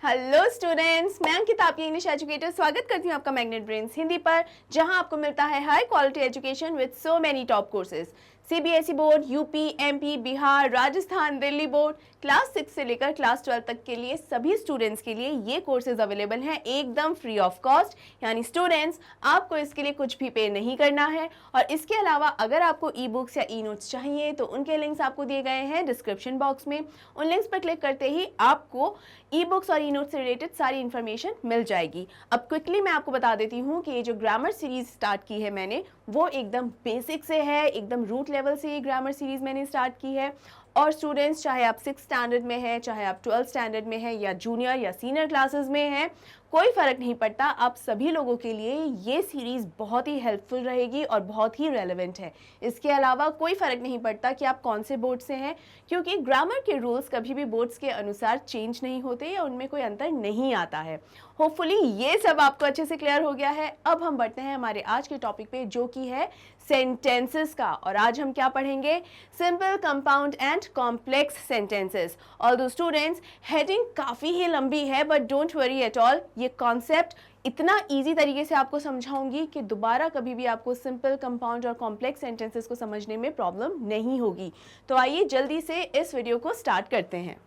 Hello students, मैं अंकिता आपकी English educator स्वागत करती हूँ आपका मैग्नेट ब्रेन्स हिंदी पर, जहां आपको मिलता है high quality education with so many top courses. CBSE board, UP, MP, Bihar, Rajasthan, Delhi board, class 6 से लेकर क्लास 12 तक के लिए सभी स्टूडेंट्स के लिए ये कोर्सेज अवेलेबल हैं एकदम फ्री ऑफ कॉस्ट। यानी स्टूडेंट्स, आपको इसके लिए कुछ भी पे नहीं करना है। और इसके अलावा अगर आपको ई बुक्स या ई नोट्स चाहिए तो उनके लिंक्स आपको दिए गए हैं डिस्क्रिप्शन बॉक्स में। उन लिंक्स पर क्लिक करते ही आपको ई बुक्स और ई नोट्स से रिलेटेड सारी इन्फॉर्मेशन मिल जाएगी। अब क्विकली मैं आपको बता देती हूँ कि ये जो ग्रामर सीरीज स्टार्ट की है मैंने, वो एकदम बेसिक से है, एकदम रूट लेवल से ये ग्रामर सीरीज मैंने स्टार्ट की है। और स्टूडेंट्स, चाहे आप 6th स्टैंडर्ड में हैं, चाहे आप 12th स्टैंडर्ड में हैं, या जूनियर या सीनियर क्लासेस में हैं, कोई फ़र्क नहीं पड़ता। आप सभी लोगों के लिए ये सीरीज़ बहुत ही हेल्पफुल रहेगी और बहुत ही रेलेवेंट है। इसके अलावा कोई फ़र्क नहीं पड़ता कि आप कौन से बोर्ड से हैं, क्योंकि ग्रामर के रूल्स कभी भी बोर्ड्स के अनुसार चेंज नहीं होते या उनमें कोई अंतर नहीं आता है। होपफुली ये सब आपको अच्छे से क्लियर हो गया है। अब हम बढ़ते हैं हमारे आज के टॉपिक पे, जो कि है सेंटेंसेस का। और आज हम क्या पढ़ेंगे? Simple, compound and complex sentences. Although students, heading काफ़ी ही लंबी है, but don't worry at all. ये कॉन्सेप्ट इतना इजी तरीके से आपको समझाऊंगी कि दोबारा कभी भी आपको सिंपल, कंपाउंड और कॉम्प्लेक्स सेंटेंसेस को समझने में प्रॉब्लम नहीं होगी। तो आइए जल्दी से इस वीडियो को स्टार्ट करते हैं।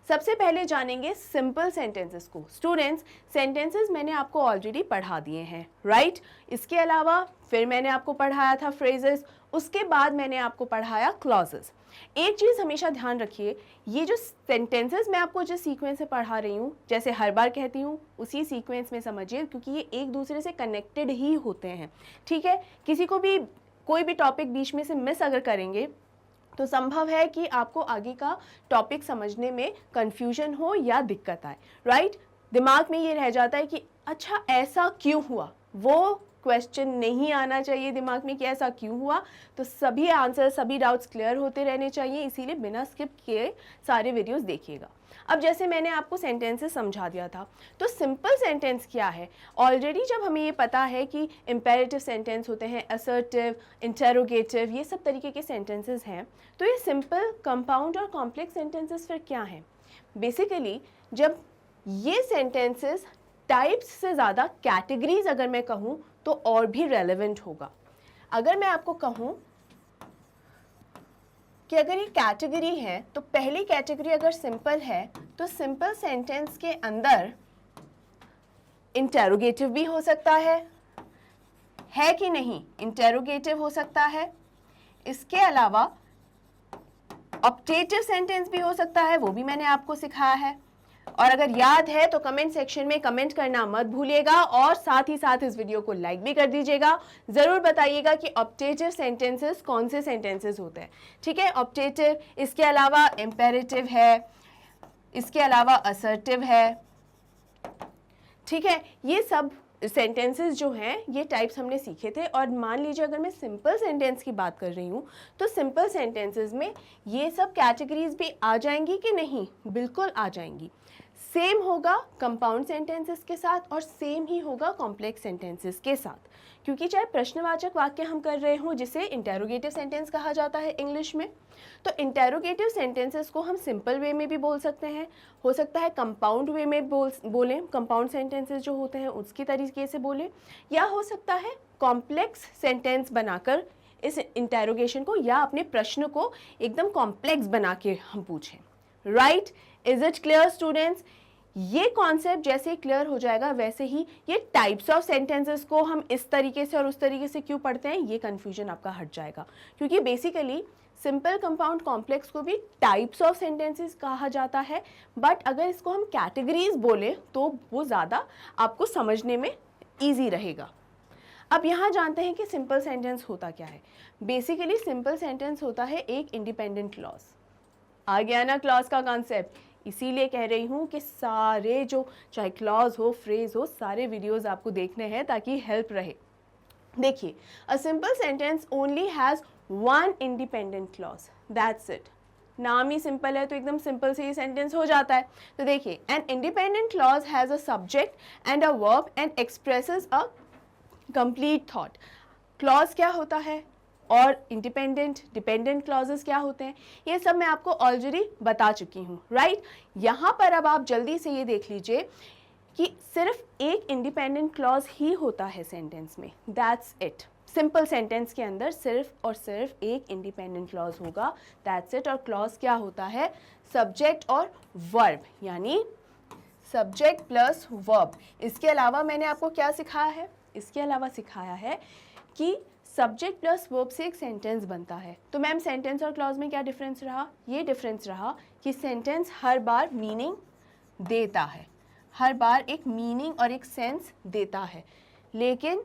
सबसे पहले जानेंगे सिंपल सेंटेंसेस को। स्टूडेंट्स, सेंटेंसेस मैंने आपको ऑलरेडी पढ़ा दिए हैं, राइट? इसके अलावा फिर मैंने आपको पढ़ाया था फ्रेजेस, उसके बाद मैंने आपको पढ़ाया क्लॉजेस। एक चीज़ हमेशा ध्यान रखिए, ये जो सेंटेंसेस मैं आपको जिस सीक्वेंस से पढ़ा रही हूँ, जैसे हर बार कहती हूँ, उसी सीक्वेंस में समझिए, क्योंकि ये एक दूसरे से कनेक्टेड ही होते हैं, ठीक है? किसी को भी कोई भी टॉपिक बीच में से मिस अगर करेंगे तो संभव है कि आपको आगे का टॉपिक समझने में कंफ्यूजन हो या दिक्कत आए, राइट? दिमाग में ये रह जाता है कि अच्छा ऐसा क्यों हुआ, वो क्वेश्चन नहीं आना चाहिए दिमाग में कि ऐसा क्यों हुआ। तो सभी आंसर, सभी डाउट्स क्लियर होते रहने चाहिए, इसीलिए बिना स्किप किए सारे वीडियोस देखिएगा। अब जैसे मैंने आपको सेंटेंसेस समझा दिया था, तो सिंपल सेंटेंस क्या है? ऑलरेडी जब हमें ये पता है कि इम्पेरेटिव सेंटेंस होते हैं, असर्टिव, इंटेरोगेटिव, ये सब तरीके के सेंटेंसेस हैं, तो ये सिंपल, कंपाउंड और कॉम्प्लेक्स सेंटेंसेस फिर क्या हैं? बेसिकली जब ये सेंटेंसेस टाइप्स से ज़्यादा कैटेगरीज अगर मैं कहूँ तो और भी रेलेवेंट होगा। अगर मैं आपको कहूँ कि अगर ये कैटेगरी है, तो पहली कैटेगरी अगर सिंपल है तो सिंपल सेंटेंस के अंदर इंटेरोगेटिव भी हो सकता है कि नहीं? इंटेरोगेटिव हो सकता है। इसके अलावा ऑप्टेटिव सेंटेंस भी हो सकता है, वो भी मैंने आपको सिखाया है। और अगर याद है तो कमेंट सेक्शन में कमेंट करना मत भूलिएगा, और साथ ही साथ इस वीडियो को लाइक भी कर दीजिएगा। ज़रूर बताइएगा कि ऑप्टेटिव सेंटेंसेस कौन से सेंटेंसेस होते हैं, ठीक है? ऑप्टेटिव, इसके अलावा इम्पेरेटिव है, इसके अलावा असर्टिव है, ठीक है? ये सब सेंटेंसेस जो हैं, ये टाइप्स हमने सीखे थे। और मान लीजिए अगर मैं सिंपल सेंटेंस की बात कर रही हूँ, तो सिंपल सेंटेंसेस में ये सब कैटेगरीज भी आ जाएंगी कि नहीं? बिल्कुल आ जाएंगी। सेम होगा कंपाउंड सेंटेंसेस के साथ और सेम ही होगा कॉम्प्लेक्स सेंटेंसेस के साथ, क्योंकि चाहे प्रश्नवाचक वाक्य हम कर रहे हों, जिसे इंटेरोगेटिव सेंटेंस कहा जाता है इंग्लिश में, तो इंटेरोगेटिव सेंटेंसेस को हम सिंपल वे में भी बोल सकते हैं, हो सकता है कंपाउंड वे में बोलें, कंपाउंड सेंटेंसेस जो होते हैं उसकी तरीके से बोलें, या हो सकता है कॉम्प्लेक्स सेंटेंस बनाकर इस इंटेरोगेशन को या अपने प्रश्न को एकदम कॉम्प्लेक्स बना के हम पूछें, right? Is it clear students? ये कॉन्सेप्ट जैसे क्लियर हो जाएगा, वैसे ही ये टाइप्स ऑफ सेंटेंसेस को हम इस तरीके से और उस तरीके से क्यों पढ़ते हैं, ये कंफ्यूजन आपका हट जाएगा। क्योंकि बेसिकली सिंपल, कंपाउंड, कॉम्प्लेक्स को भी टाइप्स ऑफ सेंटेंसेस कहा जाता है, बट अगर इसको हम कैटेगरीज बोले तो वो ज़्यादा आपको समझने में ईजी रहेगा। अब यहाँ जानते हैं कि सिंपल सेंटेंस होता क्या है। बेसिकली सिंपल सेंटेंस होता है एक इंडिपेंडेंट क्लॉज। आ गया ना क्लॉज का कॉन्सेप्ट? इसीलिए कह रही हूँ कि सारे जो चाहे क्लॉज हो, फ्रेज हो, सारे वीडियोस आपको देखने हैं ताकि हेल्प रहे। देखिए, a simple sentence only has one independent clause, that's it. नाम ही सिंपल है तो एकदम सिंपल से ही सेंटेंस हो जाता है। तो देखिए, an independent clause has a subject and a verb and expresses a complete thought. Clause क्या होता है? और इंडिपेंडेंट डिपेंडेंट क्लॉजेस क्या होते हैं, ये सब मैं आपको ऑलरेडी बता चुकी हूँ, राइट। यहाँ पर अब आप जल्दी से ये देख लीजिए कि सिर्फ एक इंडिपेंडेंट क्लॉज ही होता है सेंटेंस में, दैट्स इट। सिंपल सेंटेंस के अंदर सिर्फ और सिर्फ एक इंडिपेंडेंट क्लॉज होगा, दैट्स इट। और क्लॉज क्या होता है, सब्जेक्ट और वर्ब, यानी सब्जेक्ट प्लस वर्ब। इसके अलावा मैंने आपको क्या सिखाया है, इसके अलावा सिखाया है कि सब्जेक्ट प्लस वर्ब से एक सेंटेंस बनता है। तो मैम सेंटेंस और क्लॉज में क्या डिफरेंस रहा, ये डिफरेंस रहा कि सेंटेंस हर बार मीनिंग देता है, हर बार एक मीनिंग और एक सेंस देता है, लेकिन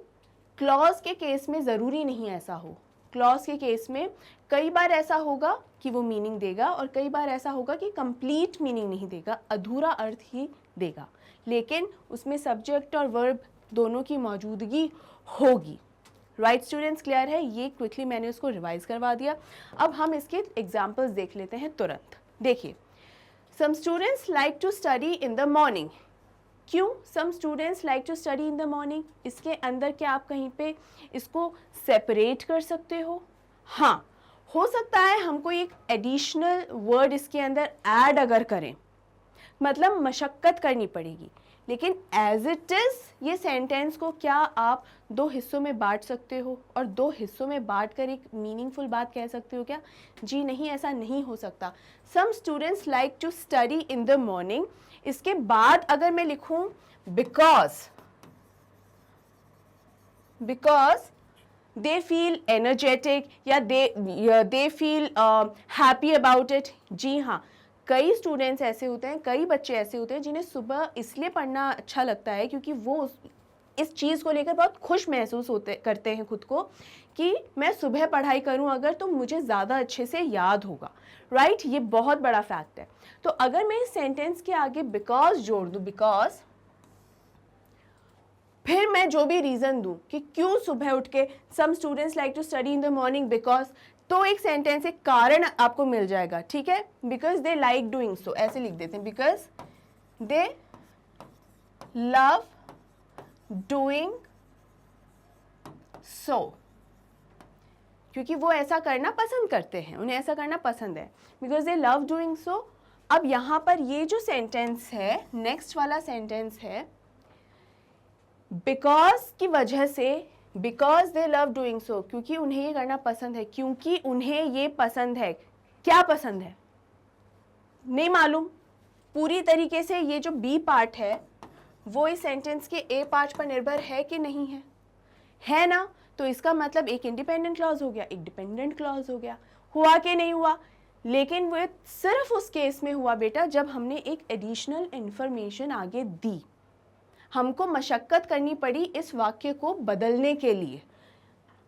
क्लॉज के केस में ज़रूरी नहीं ऐसा हो। क्लॉज के केस में कई बार ऐसा होगा कि वो मीनिंग देगा और कई बार ऐसा होगा कि कंप्लीट मीनिंग नहीं देगा, अधूरा अर्थ ही देगा, लेकिन उसमें सब्जेक्ट और वर्ब दोनों की मौजूदगी होगी। राइट स्टूडेंट्स, क्लियर है? ये क्विकली मैंने उसको रिवाइज करवा दिया। अब हम इसके एग्जाम्पल्स देख लेते हैं तुरंत। देखिए, some students like to study in the morning. क्यों some students like to study in the morning? इसके अंदर क्या आप कहीं पे इसको सेपरेट कर सकते हो? हाँ, हो सकता है हमको एक एडिशनल वर्ड इसके अंदर ऐड अगर करें, मतलब मशक्क़त करनी पड़ेगी, लेकिन एज इट इज़ ये सेंटेंस को क्या आप दो हिस्सों में बांट सकते हो और दो हिस्सों में बांट कर एक मीनिंगफुल बात कह सकते हो क्या? जी नहीं, ऐसा नहीं हो सकता। Some students like to study in the morning, इसके बाद अगर मैं लिखूं बिकॉज दे फील एनर्जेटिक या they feel happy about it. जी हाँ, कई स्टूडेंट्स ऐसे होते हैं, कई बच्चे ऐसे होते हैं जिन्हें सुबह इसलिए पढ़ना अच्छा लगता है क्योंकि वो इस चीज़ को लेकर बहुत खुश महसूस करते हैं खुद को कि मैं सुबह पढ़ाई करूं अगर तो मुझे ज़्यादा अच्छे से याद होगा, राइट। ये बहुत बड़ा फैक्ट है। तो अगर मैं इस सेंटेंस के आगे बिकॉज जोड़ दूं, बिकॉज, फिर मैं जो भी रीज़न दूं कि क्यों सुबह उठ के some students like to study in the morning because, तो एक सेंटेंस, एक कारण आपको मिल जाएगा, ठीक है। Because they like doing so, ऐसे लिख देते हैं, because they love doing so, क्योंकि वो ऐसा करना पसंद करते हैं, उन्हें ऐसा करना पसंद है, because they love doing so. अब यहाँ पर ये जो सेंटेंस है, नेक्स्ट वाला सेंटेंस है, बिकॉज की वजह से, because they love doing so, क्योंकि उन्हें ये करना पसंद है, क्योंकि उन्हें ये पसंद है। क्या पसंद है नहीं मालूम, पूरी तरीके से ये जो बी पार्ट है वो इस सेंटेंस के ए पार्ट पर निर्भर है कि नहीं है, है ना। तो इसका मतलब एक इंडिपेंडेंट क्लॉज हो गया, एक डिपेंडेंट क्लॉज हो गया। हुआ कि नहीं हुआ? लेकिन वो सिर्फ उस केस में हुआ बेटा जब हमने एक एडिशनल इंफॉर्मेशन आगे दी, हमको मशक्क़त करनी पड़ी इस वाक्य को बदलने के लिए।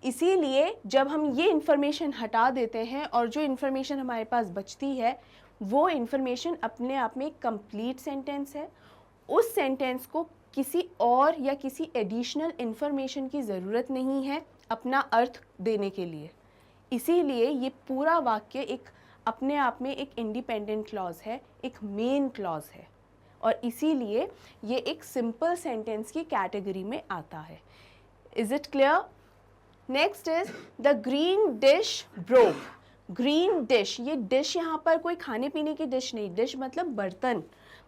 इसीलिए जब हम ये इंफॉर्मेशन हटा देते हैं और जो इंफॉर्मेशन हमारे पास बचती है वो इंफॉर्मेशन अपने आप में एक कंप्लीट सेंटेंस है, उस सेंटेंस को किसी और या किसी एडिशनल इंफॉर्मेशन की ज़रूरत नहीं है अपना अर्थ देने के लिए। इसीलिए ये पूरा वाक्य एक अपने आप में एक इंडिपेंडेंट क्लॉज है, एक मेन क्लॉज है, और इसीलिए ये एक सिंपल सेंटेंस की कैटेगरी में आता है। Is it clear? Next is the green dish broke. Green dish, ये डिश यहाँ पर कोई खाने पीने की डिश नहीं, डिश मतलब बर्तन,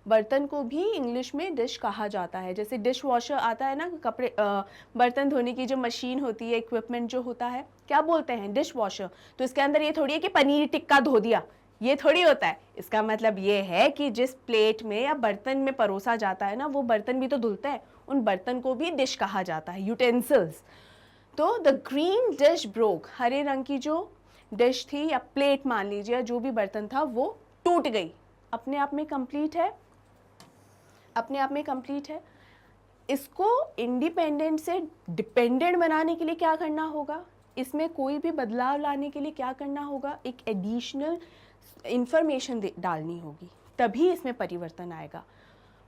बर्तन को भी इंग्लिश में डिश कहा जाता है। जैसे डिश वॉशर आता है ना, कपड़े बर्तन धोने की जो मशीन होती है, इक्विपमेंट जो होता है, क्या बोलते हैं? Dish washer. तो इसके अंदर ये थोड़ी है कि पनीर टिक्का धो दिया, ये थोड़ी होता है। इसका मतलब ये है कि जिस प्लेट में या बर्तन में परोसा जाता है ना, वो बर्तन भी तो धुलता है, उन बर्तन को भी डिश कहा जाता है, यूटेंसिल्स। तो द ग्रीन डिश ब्रोक, हरे रंग की जो डिश थी या प्लेट मान लीजिए, जो भी बर्तन था वो टूट गई। अपने आप में कंप्लीट है, अपने आप में कंप्लीट है। इसको इंडिपेंडेंट से डिपेंडेंट बनाने के लिए क्या करना होगा? इसमें कोई भी बदलाव लाने के लिए क्या करना होगा? एक एडिशनल इंफॉर्मेशन डालनी होगी, तभी इसमें परिवर्तन आएगा।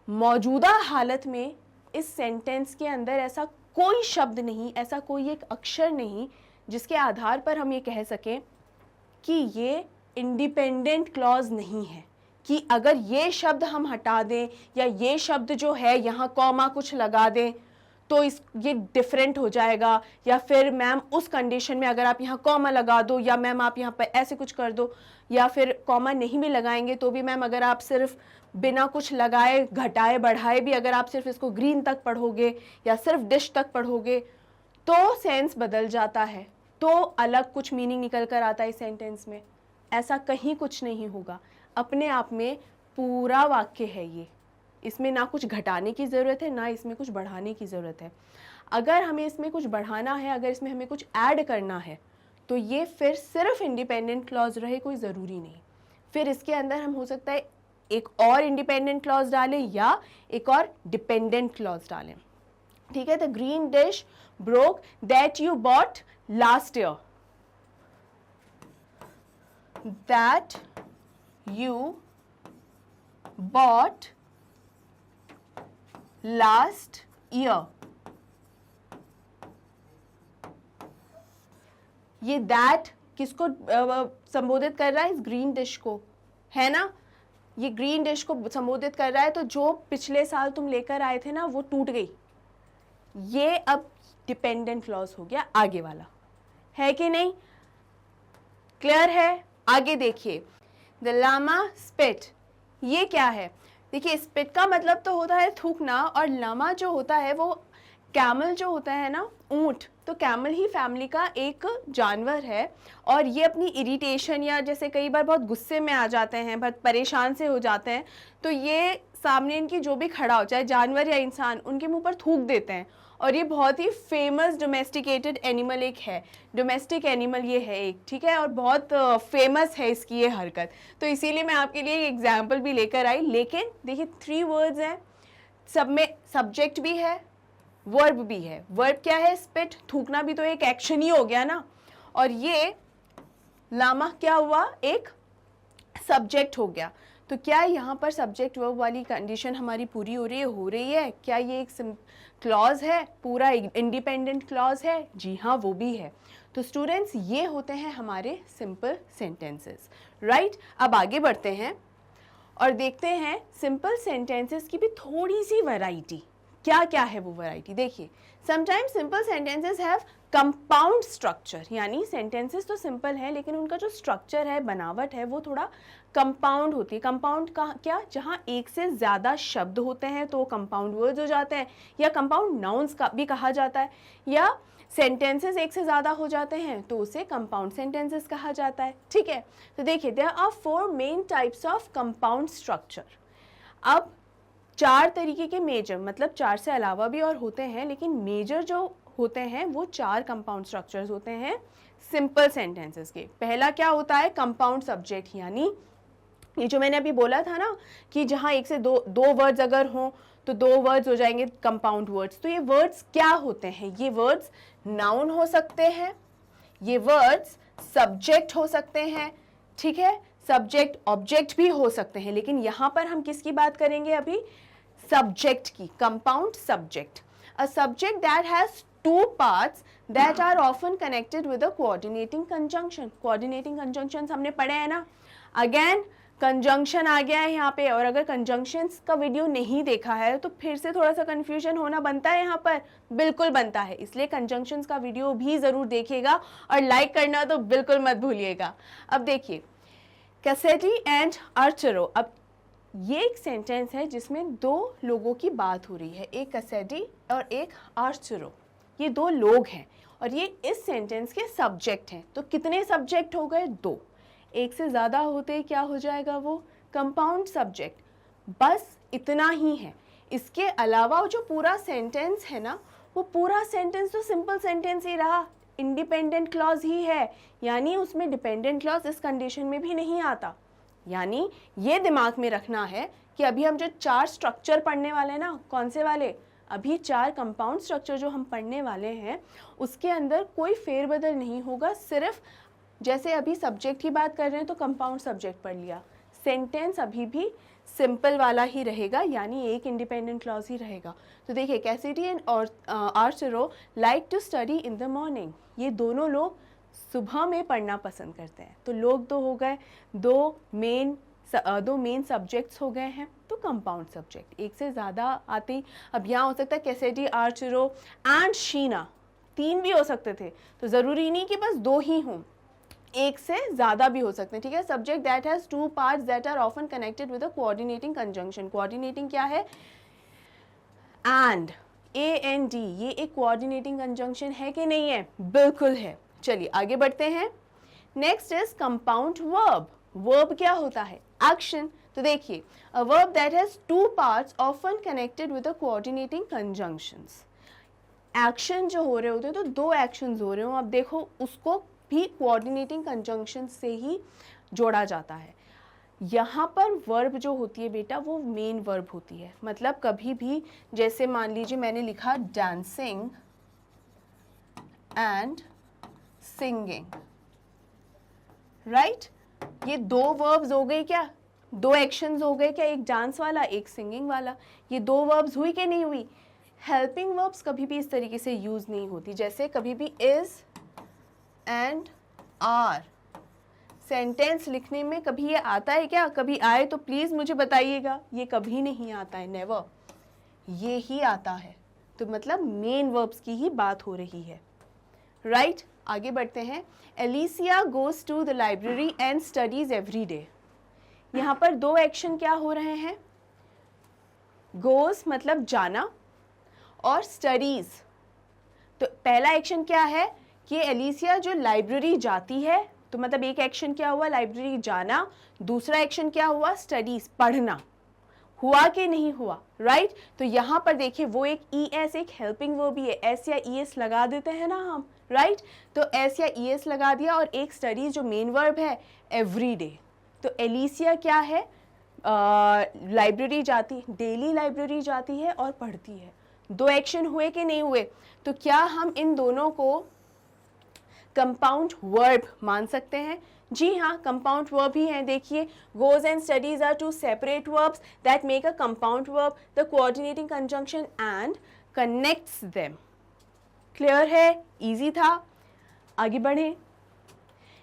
मौजूदा हालत में इस सेंटेंस के अंदर ऐसा कोई शब्द नहीं, ऐसा कोई एक अक्षर नहीं जिसके आधार पर हम ये कह सकें कि ये इंडिपेंडेंट क्लॉज नहीं है, कि अगर ये शब्द हम हटा दें या ये शब्द जो है यहाँ कॉमा कुछ लगा दें तो इस ये डिफरेंट हो जाएगा, या फिर मैम उस कंडीशन में अगर आप यहाँ कॉमा लगा दो, या मैम आप यहाँ पर ऐसे कुछ कर दो, या फिर कॉमा नहीं भी लगाएंगे तो भी मैम अगर आप सिर्फ बिना कुछ लगाए घटाए बढ़ाए भी अगर आप सिर्फ इसको ग्रीन तक पढ़ोगे या सिर्फ डिश तक पढ़ोगे तो सेंस बदल जाता है, तो अलग कुछ मीनिंग निकल कर आता है इस सेंटेंस में। ऐसा कहीं कुछ नहीं होगा, अपने आप में पूरा वाक्य है ये, इसमें ना कुछ घटाने की ज़रूरत है ना इसमें कुछ बढ़ाने की ज़रूरत है। अगर हमें इसमें कुछ बढ़ाना है, अगर इसमें हमें कुछ ऐड करना है तो ये फिर सिर्फ इंडिपेंडेंट क्लॉज रहे, कोई ज़रूरी नहीं। फिर इसके अंदर हम हो सकता है एक और इंडिपेंडेंट क्लॉज डालें या एक और डिपेंडेंट क्लॉज डालें। ठीक है, the green dish broke that you bought last year, that you bought last year. ये दैट किसको संबोधित कर रहा है? इस ग्रीन डिश को, है ना, ये ग्रीन डिश को संबोधित कर रहा है। तो जो पिछले साल तुम लेकर आए थे ना वो टूट गई, ये अब डिपेंडेंट क्लॉज हो गया आगे वाला, है कि नहीं? क्लियर है? आगे देखिए, द लामा स्पिट, ये क्या है? देखिए स्पिट का मतलब तो होता है थूकना, और लामा जो होता है वो कैमल जो होता है ना, ऊंट, तो कैमल ही फैमिली का एक जानवर है। और ये अपनी इरिटेशन या जैसे कई बार बहुत गुस्से में आ जाते हैं, बहुत परेशान से हो जाते हैं, तो ये सामने इनकी जो भी खड़ा हो, चाहे जानवर या इंसान, उनके मुंह पर थूक देते हैं। और ये बहुत ही फेमस डोमेस्टिकेटेड एनिमल एक है, डोमेस्टिक एनिमल ये है एक, ठीक है, और बहुत फेमस है इसकी ये हरकत। तो इसीलिए मैं आपके लिए एक एग्जाम्पल भी लेकर आई। लेकिन देखिए 3 वर्ड्स हैं, सब में सब्जेक्ट भी है, वर्ब भी है। वर्ब क्या है? स्पिट, थूकना भी तो एक एक्शन ही हो गया ना। और ये लामा क्या हुआ? एक सब्जेक्ट हो गया। तो क्या यहाँ पर सब्जेक्ट वर्ब वाली कंडीशन हमारी पूरी हो रही है? क्या ये एक क्लॉज है, पूरा इंडिपेंडेंट क्लॉज है? जी हाँ, वो भी है। तो स्टूडेंट्स ये होते हैं हमारे सिंपल सेंटेंसेस, राइट। अब आगे बढ़ते हैं और देखते हैं सिंपल सेंटेंसेस की भी थोड़ी सी वैरायटी। क्या क्या है वो वैरायटी? देखिए, sometimes simple sentences have compound structure, यानी सेंटेंसेस तो सिंपल है लेकिन उनका जो स्ट्रक्चर है, बनावट है, वो थोड़ा कंपाउंड होती है। कंपाउंड का क्या? जहाँ एक से ज़्यादा शब्द होते हैं तो कंपाउंड वर्ड्स हो जाते हैं, या कंपाउंड नाउन्स का भी कहा जाता है, या सेंटेंसेस एक से ज़्यादा हो जाते हैं तो उसे कंपाउंड सेंटेंसेस कहा जाता है। ठीक है, तो देखिए there are 4 main types of compound structure. अब 4 तरीके के मेजर, मतलब 4 से अलावा भी और होते हैं, लेकिन मेजर जो होते हैं वो 4 कंपाउंड स्ट्रक्चर्स होते हैं सिंपल सेंटेंसेस के। पहला क्या होता है? कंपाउंड सब्जेक्ट, यानी ये जो मैंने अभी बोला था ना कि जहाँ एक से दो वर्ड्स अगर हों तो 2 वर्ड्स हो जाएंगे कंपाउंड वर्ड्स। तो ये वर्ड्स क्या होते हैं? ये वर्ड्स नाउन हो सकते हैं, ये वर्ड्स सब्जेक्ट हो सकते हैं, ठीक है, सब्जेक्ट ऑब्जेक्ट भी हो सकते हैं, लेकिन यहाँ पर हम किसकी बात करेंगे अभी? सब्जेक्ट की, compound subject. A subject that has 2 parts that are often connected with a coordinating conjunction। coordinating conjunctions हमने पढ़े हैं ना। अगेन कंजंक्शन आ गया है यहाँ पे, और अगर कंजंक्शंस का वीडियो नहीं देखा है तो फिर से थोड़ा सा कंफ्यूजन होना बनता है यहाँ पर, बिल्कुल बनता है, इसलिए कंजंक्शंस का वीडियो भी ज़रूर देखिएगा और लाइक करना तो बिल्कुल मत भूलिएगा। अब देखिए, कैसेटी एंड आर्चरो। अब ये एक सेंटेंस है जिसमें 2 लोगों की बात हो रही है, एक कैसेटी और एक आर्चरो। ये 2 लोग हैं और ये इस सेंटेंस के सब्जेक्ट हैं। तो कितने सब्जेक्ट हो गए? 2। एक से ज़्यादा होते क्या हो जाएगा वो? Compound subject. बस इतना ही है। इसके अलावा जो पूरा सेंटेंस है ना, वो पूरा सेंटेंस तो सिंपल सेंटेंस ही रहा, इंडिपेंडेंट क्लॉज ही है, यानी उसमें डिपेंडेंट क्लॉज इस कंडीशन में भी नहीं आता। यानी ये दिमाग में रखना है कि अभी हम जो 4 स्ट्रक्चर पढ़ने वाले हैं ना, कौन से वाले? अभी 4 कंपाउंड स्ट्रक्चर जो हम पढ़ने वाले हैं उसके अंदर कोई फेरबदल नहीं होगा। सिर्फ जैसे अभी सब्जेक्ट की बात कर रहे हैं तो कंपाउंड सब्जेक्ट पढ़ लिया, सेंटेंस अभी भी सिंपल वाला ही रहेगा, यानी एक इंडिपेंडेंट क्लॉज ही रहेगा। तो देखिए, Cassidy and Arturo like to study in the morning. ये दोनों लोग सुबह में पढ़ना पसंद करते हैं। तो लोग तो हो गए 2 मेन दो मेन सब्जेक्ट्स हो गए हैं तो कंपाउंड सब्जेक्ट। एक से ज़्यादा आते, अब यहाँ हो सकता है कैसेडी, आर्चरो एंड शीना, 3 भी हो सकते थे, तो ज़रूरी नहीं कि बस 2 ही हों, एक से ज़्यादा भी हो सकते हैं, ठीक है। Subject that has 2 parts that are often connected with a coordinating conjunction. Coordinating क्या है? एंड, AND, ये एक कोऑर्डिनेटिंग कंजंक्शन है कि नहीं है? बिल्कुल है। चलिए आगे बढ़ते हैं। Next is compound verb. Verb क्या होता है? एक्शन। तो देखिए, a verb that has 2 parts often connected with a coordinating conjunctions. Action जो हो रहे होते हैं, तो 2 एक्शंस हो रहे हो, अब देखो उसको भी कोऑर्डिनेटिंग कंजंक्शन से ही जोड़ा जाता है। यहाँ पर वर्ब जो होती है बेटा वो मेन वर्ब होती है, मतलब कभी भी, जैसे मान लीजिए मैंने लिखा डांसिंग एंड सिंगिंग, राइट, ये 2 वर्ब्स हो गए क्या? 2 एक्शंस हो गए क्या? एक डांस वाला, एक सिंगिंग वाला। ये 2 वर्ब्स हुई कि नहीं हुई? हेल्पिंग वर्ब्स कभी भी इस तरीके से यूज नहीं होती, जैसे कभी भी इज एंड आर सेंटेंस लिखने में कभी ये आता है क्या? कभी आए तो प्लीज मुझे बताइएगा। ये कभी नहीं आता है, नेवर, ये ही आता है। तो मतलब मेन वर्ब्स की ही बात हो रही है, राइट। आगे बढ़ते हैं। Alicia goes to the library and studies every day. यहाँ पर 2 एक्शन क्या हो रहे हैं? गोज मतलब जाना, और स्टडीज, तो पहला एक्शन क्या है कि एलिसिया जो लाइब्रेरी जाती है, तो मतलब एक एक्शन क्या हुआ? लाइब्रेरी जाना। दूसरा एक्शन क्या हुआ? स्टडीज, पढ़ना। हुआ कि नहीं हुआ? राइट। तो यहाँ पर देखिए वो एक ES, एक हेल्पिंग वर्ब भी है, S या ES लगा देते हैं ना हम, राइट। तो S या ES लगा दिया, और एक स्टडीज जो मेन वर्ब है, एवरी डे। तो एलिसिया क्या है? लाइब्रेरी जाती, डेली लाइब्रेरी जाती है और पढ़ती है। 2 एक्शन हुए कि नहीं हुए? तो क्या हम इन दोनों को कंपाउंड वर्ब मान सकते हैं? जी हाँ, कंपाउंड वर्ब ही है। देखिए, goes and studies are 2 separate verbs that make a compound verb, the coordinating conjunction and connects them. Clear है? इजी था। आगे बढ़े।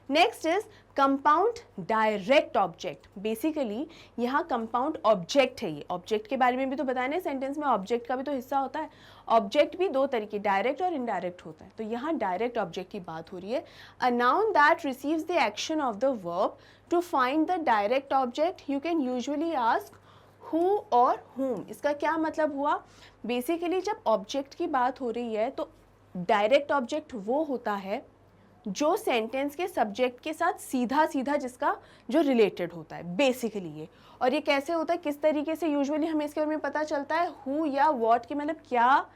Next is compound direct object. Basically यहाँ कंपाउंड ऑब्जेक्ट है। ये ऑब्जेक्ट के बारे में भी तो बताया, सेंटेंस में ऑब्जेक्ट का भी तो हिस्सा होता है। ऑब्जेक्ट भी 2 तरीके, डायरेक्ट और इनडायरेक्ट होता है। तो यहाँ डायरेक्ट ऑब्जेक्ट की बात हो रही है। A noun that receives the action of the verb. To find the direct object you can usually ask who और whom। इसका क्या मतलब हुआ? बेसिकली जब ऑब्जेक्ट की बात हो रही है तो डायरेक्ट ऑब्जेक्ट वो होता है जो सेंटेंस के सब्जेक्ट के साथ सीधा सीधा जिसका जो रिलेटेड होता है, बेसिकली ये। और ये कैसे होता है, किस तरीके से? यूजुअली हमें इसके बारे में पता चलता है हु या व्हाट की, मतलब क्या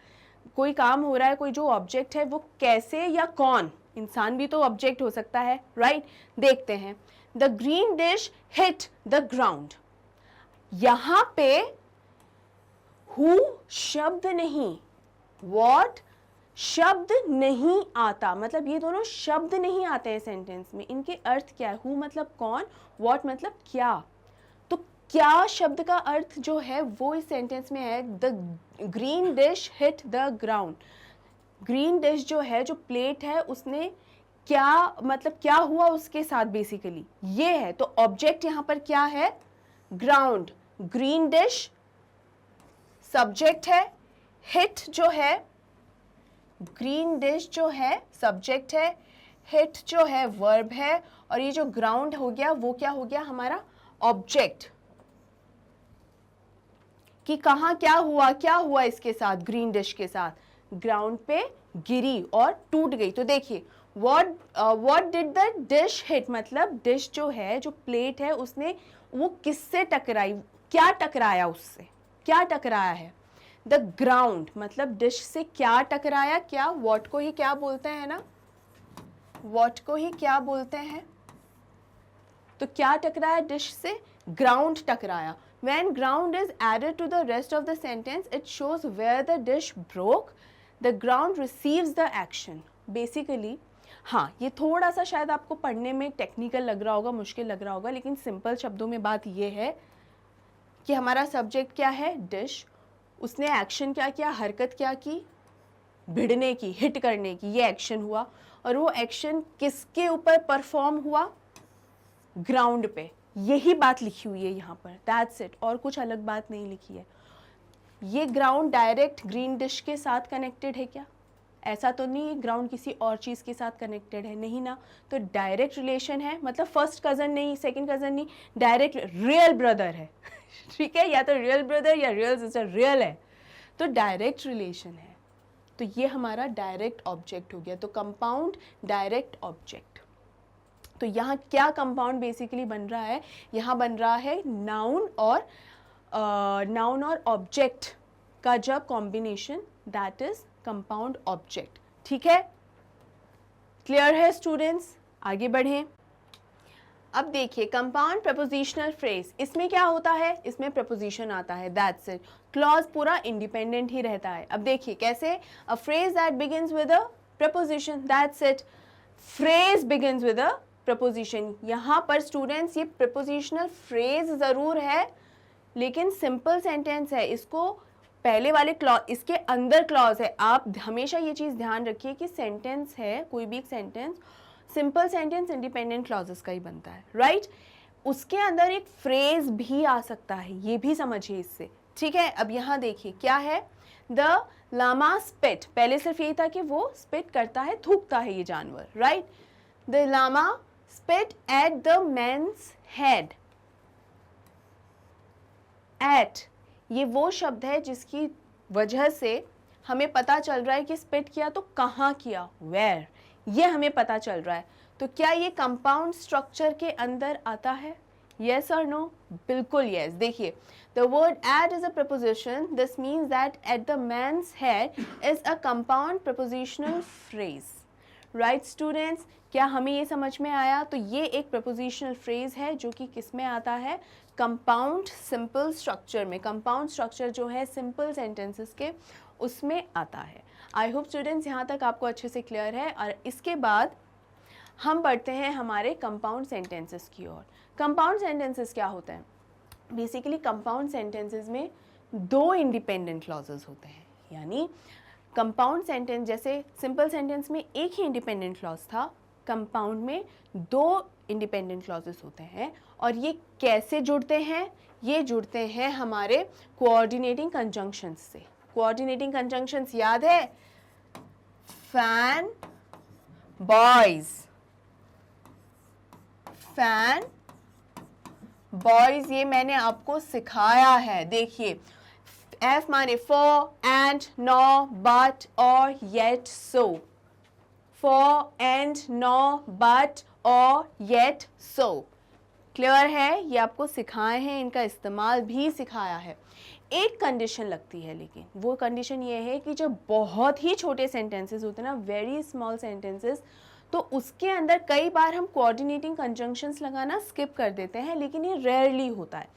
कोई काम हो रहा है, कोई जो ऑब्जेक्ट है वो कैसे या कौन, इंसान भी तो ऑब्जेक्ट हो सकता है, राइट। देखते हैं। The green dish hit the ground. यहाँ पे हु शब्द नहीं, व्हाट शब्द नहीं आता, मतलब ये दोनों शब्द नहीं आते हैं सेंटेंस में। इनके अर्थ क्या है? हु मतलब कौन, व्हाट मतलब क्या। तो क्या शब्द का अर्थ जो है वो इस सेंटेंस में है, the green dish hit the ground. Green dish जो है, जो प्लेट है, उसने क्या, मतलब क्या हुआ उसके साथ, बेसिकली ये है। तो ऑब्जेक्ट यहाँ पर क्या है? ग्राउंड। ग्रीन डिश सब्जेक्ट है, हिट जो है, ग्रीन डिश जो है सब्जेक्ट है, हिट जो है वर्ब है, और ये जो ग्राउंड हो गया वो क्या हो गया? हमारा ऑब्जेक्ट। कि कहाँ क्या हुआ इसके साथ, ग्रीन डिश के साथ? ग्राउंड पे गिरी और टूट गई। तो देखिए, what did the dish hit, मतलब डिश जो है, जो प्लेट है, उसने वो किससे टकराई, क्या टकराया उससे, क्या टकराया है? द ग्राउंड, मतलब डिश से क्या टकराया, क्या, व्हाट को ही क्या बोलते हैं ना, व्हाट को ही क्या बोलते हैं। तो क्या टकराया डिश से? ग्राउंड टकराया। When ground is added to the rest of the sentence, it shows where the dish broke. The ground receives the action. Basically, हाँ, ये थोड़ा सा शायद आपको पढ़ने में टेक्निकल लग रहा होगा, मुश्किल लग रहा होगा, लेकिन सिंपल शब्दों में बात ये है कि हमारा सब्जेक्ट क्या है? डिश। उसने एक्शन क्या किया, हरकत क्या की? भिड़ने की, हिट करने की, ये एक्शन हुआ। और वो एक्शन किसके ऊपर परफॉर्म हुआ? ग्राउंड पे। यही बात लिखी हुई है यहाँ पर, दैट्स इट, और कुछ अलग बात नहीं लिखी है। ये ग्राउंड डायरेक्ट ग्रीन डिश के साथ कनेक्टेड है क्या? ऐसा तो नहीं है ग्राउंड किसी और चीज़ के साथ कनेक्टेड है, नहीं ना। तो डायरेक्ट रिलेशन है, मतलब फर्स्ट कज़न नहीं, सेकंड कज़न नहीं, डायरेक्ट रियल ब्रदर है ठीक है, या तो रियल ब्रदर या रियल सिस्टर, रियल है, तो डायरेक्ट रिलेशन है। तो ये हमारा डायरेक्ट ऑब्जेक्ट हो गया। तो कंपाउंड डायरेक्ट ऑब्जेक्ट। तो यहाँ क्या कंपाउंड बेसिकली बन रहा है? यहाँ बन रहा है नाउन और ऑब्जेक्ट का जब combination, that is compound object. ठीक है, क्लियर है स्टूडेंट्स? आगे बढ़ें। अब देखिए कंपाउंड प्रपोजिशनल फ्रेज, इसमें क्या होता है? इसमें प्रपोजिशन आता है, दैट्स इट। क्लॉज पूरा इंडिपेंडेंट ही रहता है। अब देखिए कैसे, a phrase that begins with a preposition, that's it. Phrase begins with a preposition. यहाँ पर स्टूडेंट्स ये प्रपोजिशनल फ्रेज ज़रूर है, लेकिन सिंपल सेंटेंस है। इसको पहले वाले क्लॉज, इसके अंदर क्लॉज है। आप हमेशा ये चीज़ ध्यान रखिए कि सेंटेंस है, कोई भी एक sentence, simple sentence independent clauses का ही बनता है, राइट? उसके अंदर एक फ्रेज भी आ सकता है, ये भी समझिए इससे। ठीक है, अब यहाँ देखिए क्या है, द लामा स्पिट, पहले सिर्फ ये था कि वो स्पिट करता है, थूकता है ये जानवर, right? The llama spit at the man's head. At, ये वो शब्द है जिसकी वजह से हमें पता चल रहा है कि स्पिट किया तो कहाँ किया, वेयर, ये हमें पता चल रहा है। तो क्या ये कंपाउंड स्ट्रक्चर के अंदर आता है? यस और नो? बिल्कुल यस। देखिए, the word at is a preposition, this means that at the man's head is a compound prepositional phrase, right students? क्या हमें ये समझ में आया? तो ये एक प्रपोजिशनल फ्रेज है जो कि किस में आता है? कंपाउंड सिंपल स्ट्रक्चर में। कंपाउंड स्ट्रक्चर जो है सिंपल सेंटेंसेस के, उसमें आता है। आई होप स्टूडेंट्स यहाँ तक आपको अच्छे से क्लियर है। और इसके बाद हम बढ़ते हैं हमारे कंपाउंड सेंटेंसेस की ओर। कंपाउंड सेंटेंसेस क्या होते हैं? बेसिकली कंपाउंड सेंटेंसेस में दो इंडिपेंडेंट क्लॉजेस होते हैं, यानी कंपाउंड सेंटेंस, जैसे सिंपल सेंटेंस में एक ही इंडिपेंडेंट क्लॉज था, कंपाउंड में दो इंडिपेंडेंट क्लॉजेस होते हैं। और ये कैसे जुड़ते हैं? ये जुड़ते हैं हमारे कोऑर्डिनेटिंग कंजंक्शंस से। कोऑर्डिनेटिंग कंजंक्शंस याद है? फैन बॉयज, फैन बॉयज, ये मैंने आपको सिखाया है। देखिए, एफ माने for, and, nor, but, or, yet, so. For, and, nor, but, or, yet, so. Clear है? ये आपको सिखाए हैं, इनका इस्तेमाल भी सिखाया है। एक कंडीशन लगती है, लेकिन वो कंडीशन ये है कि जब बहुत ही छोटे सेंटेंसेस होते हैं ना, वेरी स्मॉल सेंटेंसेस, तो उसके अंदर कई बार हम कोऑर्डिनेटिंग कंजंक्शंस लगाना स्किप कर देते हैं, लेकिन ये रेयरली होता है।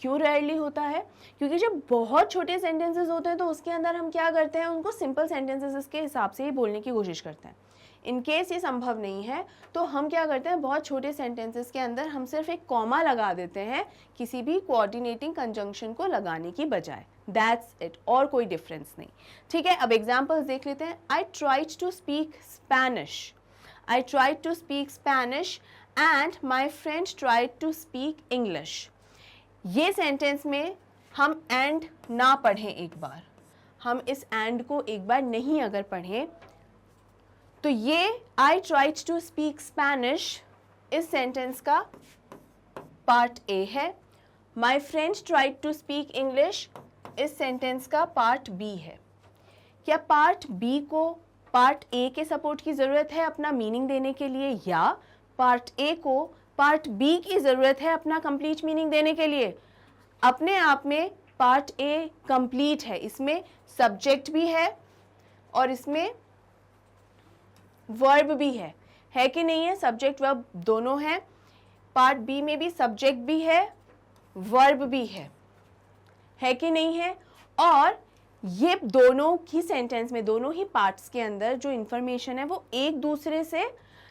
क्यों रेयरली होता है? क्योंकि जब बहुत छोटे सेंटेंसेस होते हैं तो उसके अंदर हम क्या करते हैं, उनको सिंपल सेंटेंसेस के हिसाब से ही बोलने की कोशिश करते हैं। इन केस ये संभव नहीं है तो हम क्या करते हैं, बहुत छोटे सेंटेंसेस के अंदर हम सिर्फ एक कॉमा लगा देते हैं किसी भी कोऑर्डिनेटिंग कंजंक्शन को लगाने की बजाय, दैट्स इट, और कोई डिफरेंस नहीं। ठीक है, अब एग्जांपल्स देख लेते हैं। I tried to speak Spanish, I tried to speak Spanish and my friend tried to speak English. ये सेंटेंस में हम एंड ना पढ़ें, एक बार हम इस एंड को एक बार नहीं अगर पढ़ें, तो ये I tried to speak Spanish इस सेंटेंस का पार्ट ए है। My friend tried to speak English इस सेंटेंस का पार्ट बी है। क्या पार्ट बी को पार्ट ए के सपोर्ट की ज़रूरत है अपना मीनिंग देने के लिए, या पार्ट ए को पार्ट बी की ज़रूरत है अपना कंप्लीट मीनिंग देने के लिए? अपने आप में पार्ट ए कंप्लीट है, इसमें सब्जेक्ट भी है और इसमें वर्ब भी है कि नहीं है? सब्जेक्ट वर्ब दोनों है। पार्ट बी में भी सब्जेक्ट भी है, वर्ब भी है कि नहीं है? और ये दोनों ही सेंटेंस में, दोनों ही पार्ट्स के अंदर जो इंफॉर्मेशन है वो एक दूसरे से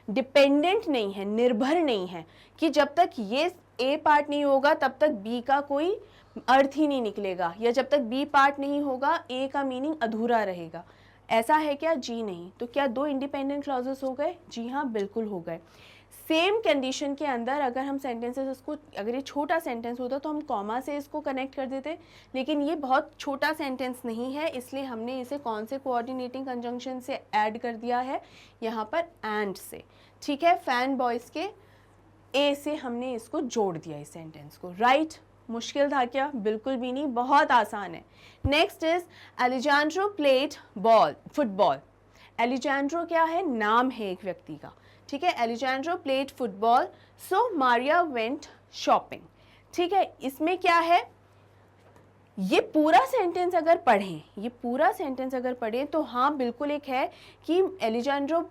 डिपेंडेंट नहीं है, निर्भर नहीं है कि जब तक ये ए पार्ट नहीं होगा तब तक बी का कोई अर्थ ही नहीं निकलेगा, या जब तक बी पार्ट नहीं होगा ए का मीनिंग अधूरा रहेगा। ऐसा है क्या? जी नहीं। तो क्या दो इंडिपेंडेंट क्लॉजेस हो गए? जी हाँ, बिल्कुल हो गए। सेम कंडीशन के अंदर अगर हम सेंटेंसेस उसको, अगर ये छोटा सेंटेंस होता तो हम कॉमा से इसको कनेक्ट कर देते, लेकिन ये बहुत छोटा सेंटेंस नहीं है, इसलिए हमने इसे कौन से कोऑर्डिनेटिंग कंजंक्शन से ऐड कर दिया है, यहाँ पर एंड से। ठीक है, फैन बॉयज़ के ए से हमने इसको जोड़ दिया इस सेंटेंस को। राइट, मुश्किल था क्या? बिल्कुल भी नहीं, बहुत आसान है। Next is Alejandro played football. Alejandro क्या है? नाम है एक व्यक्ति का। ठीक है, Alejandro played football so Maria went shopping. ठीक है, इसमें क्या है, ये पूरा सेंटेंस अगर पढ़ें, ये पूरा सेंटेंस अगर पढ़ें तो हाँ बिल्कुल एक है कि एलिजांड्रो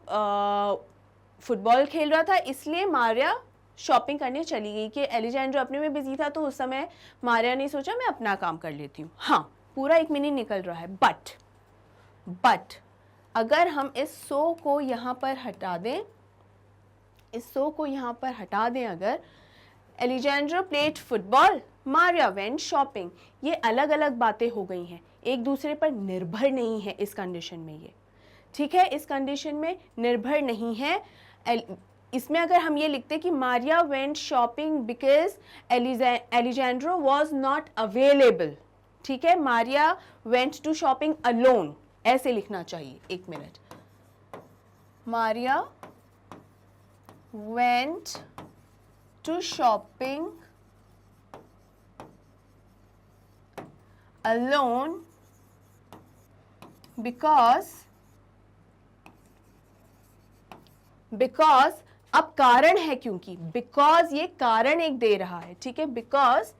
फुटबॉल खेल रहा था इसलिए मारिया शॉपिंग करने चली गई, कि एलिजांड्रो अपने में बिजी था तो उस समय मारिया ने सोचा मैं अपना काम कर लेती हूँ। हाँ, पूरा एक मीनिंग निकल रहा है। बट अगर हम इस सो को यहाँ पर हटा दें, इस सो को यहाँ पर हटा दें, अगर Alejandro played football Maria went shopping, ये अलग अलग बातें हो गई हैं, एक दूसरे पर निर्भर नहीं है इस कंडीशन में ये। ठीक है, इस कंडीशन में निर्भर नहीं है। इसमें अगर हम ये लिखते कि Maria went shopping because Alejandro was not available. ठीक है, Maria went to shopping alone, ऐसे लिखना चाहिए। एक मिनट, Maria went to shopping alone because अब कारण है, क्योंकि बिकॉज ये कारण एक दे रहा है। ठीक है, because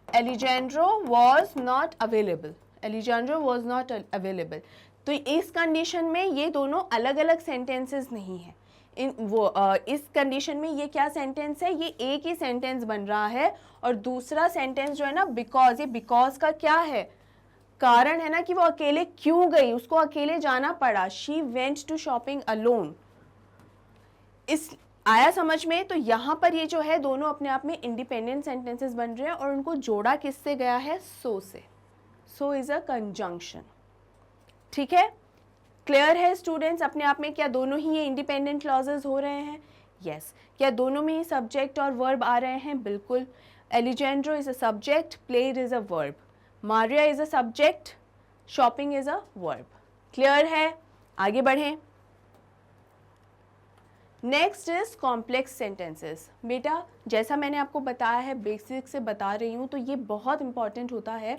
Alejandro was not available, Alejandro was not available. तो इस कंडीशन में ये दोनों अलग अलग सेंटेंसेस नहीं है। इस कंडीशन में ये क्या सेंटेंस है, ये एक ही सेंटेंस बन रहा है, और दूसरा सेंटेंस जो है ना बिकॉज, ये बिकॉज का क्या है, कारण है ना कि वो अकेले क्यों गई, उसको अकेले जाना पड़ा। She went to shopping alone. इस आया समझ में? तो यहाँ पर ये जो है दोनों अपने आप में इंडिपेंडेंट सेंटेंसेस बन रहे हैं, और उनको जोड़ा किससे गया है? सो से। So is a conjunction. ठीक है, क्लियर है स्टूडेंट्स? अपने आप में क्या दोनों ही ये इंडिपेंडेंट क्लॉजेस हो रहे हैं? यस। क्या दोनों में ही सब्जेक्ट और वर्ब आ रहे हैं? बिल्कुल। Alejandro is a subject, played is a verb, Maria is a subject, shopping is a verb. Clear है? आगे बढ़ें। Next is complex sentences. बेटा जैसा मैंने आपको बताया है, बेसिक से बता रही हूँ, तो ये बहुत इंपॉर्टेंट होता है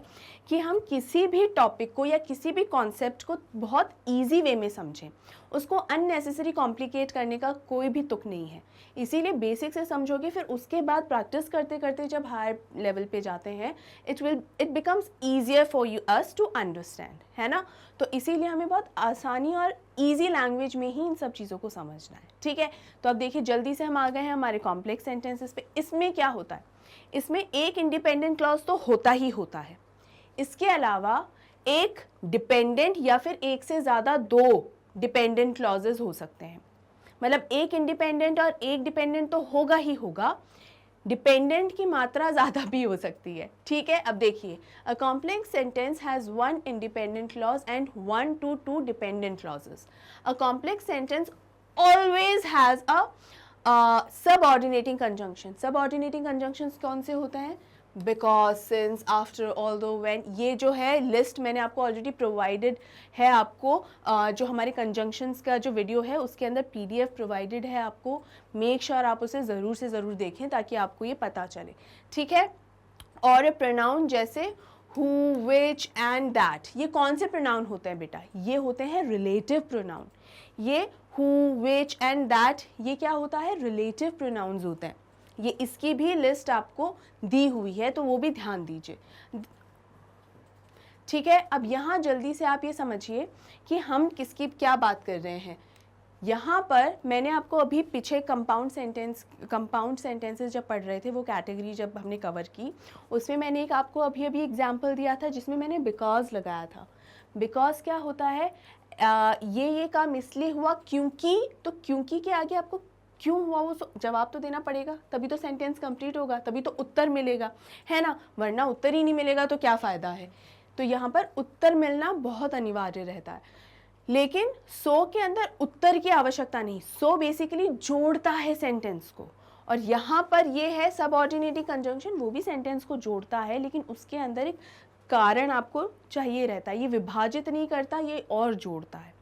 कि हम किसी भी टॉपिक को या किसी भी कॉन्सेप्ट को बहुत इजी वे में समझें, उसको अननेसेसरी कॉम्प्लिकेट करने का कोई भी तुक नहीं है। इसीलिए बेसिक से समझोगे, फिर उसके बाद प्रैक्टिस करते करते जब हायर लेवल पे जाते हैं, it becomes easier for you us to understand, है ना। तो इसीलिए हमें बहुत आसानी और ईजी लैंग्वेज में ही इन सब चीज़ों को समझना है। ठीक है, तो अब देखिए जल्दी से हम आ गए हैं हमारे कॉम्प्लेक्स सेंटेंसेस पे। इसमें क्या होता है, इसमें एक इंडिपेंडेंट क्लॉज तो होता ही होता है, इसके अलावा एक डिपेंडेंट या फिर एक से ज़्यादा दो डिपेंडेंट क्लॉजेस हो सकते हैं। मतलब एक इंडिपेंडेंट और एक डिपेंडेंट तो होगा ही होगा, डिपेंडेंट की मात्रा ज़्यादा भी हो सकती है। ठीक है, अब देखिए, a complex sentence has one independent clause and 1 to 2 dependent clauses. A complex sentence always has a subordinating conjunction. Subordinating conjunctions कौन से होते हैं? Because, since, after, although, when. ये जो है लिस्ट मैंने आपको ऑलरेडी प्रोवाइडेड है, आपको जो हमारे कंजंक्शंस का जो वीडियो है उसके अंदर PDF प्रोवाइडेड है आपको। मेक श्योर आप उसे ज़रूर से ज़रूर देखें ताकि आपको ये पता चले। ठीक है, और प्रोनाउन जैसे हु, विच एंड दैट, ये कौन से प्रोनाउन होते हैं बेटा? ये होते हैं रिलेटिव प्रोनाउन। ये हु, विच एंड दैट, ये क्या होता है? रिलेटिव प्रोनाउंस होते हैं। ये इसकी भी लिस्ट आपको दी हुई है, तो वो भी ध्यान दीजिए। ठीक है, अब यहाँ जल्दी से आप ये समझिए कि हम किसकी क्या बात कर रहे हैं। यहाँ पर मैंने आपको अभी पीछे कंपाउंड सेंटेंसेस जब पढ़ रहे थे, वो कैटेगरी जब हमने कवर की, उसमें मैंने एक आपको अभी एग्जाम्पल दिया था जिसमें मैंने बिकॉज लगाया था। बिकॉज क्या होता है, ये काम इसलिए हुआ क्योंकि, तो क्योंकि के आगे आपको क्यों हुआ वो जवाब तो देना पड़ेगा, तभी तो सेंटेंस कंप्लीट होगा, तभी तो उत्तर मिलेगा, है ना। वरना उत्तर ही नहीं मिलेगा तो क्या फ़ायदा है। तो यहाँ पर उत्तर मिलना बहुत अनिवार्य रहता है। लेकिन सो के अंदर उत्तर की आवश्यकता नहीं, सो बेसिकली जोड़ता है सेंटेंस को, और यहाँ पर ये है सबऑर्डिनेटिंग कंजंक्शन, वो भी सेंटेंस को जोड़ता है लेकिन उसके अंदर एक कारण आपको चाहिए रहता है, ये विभाजित नहीं करता, ये और जोड़ता है,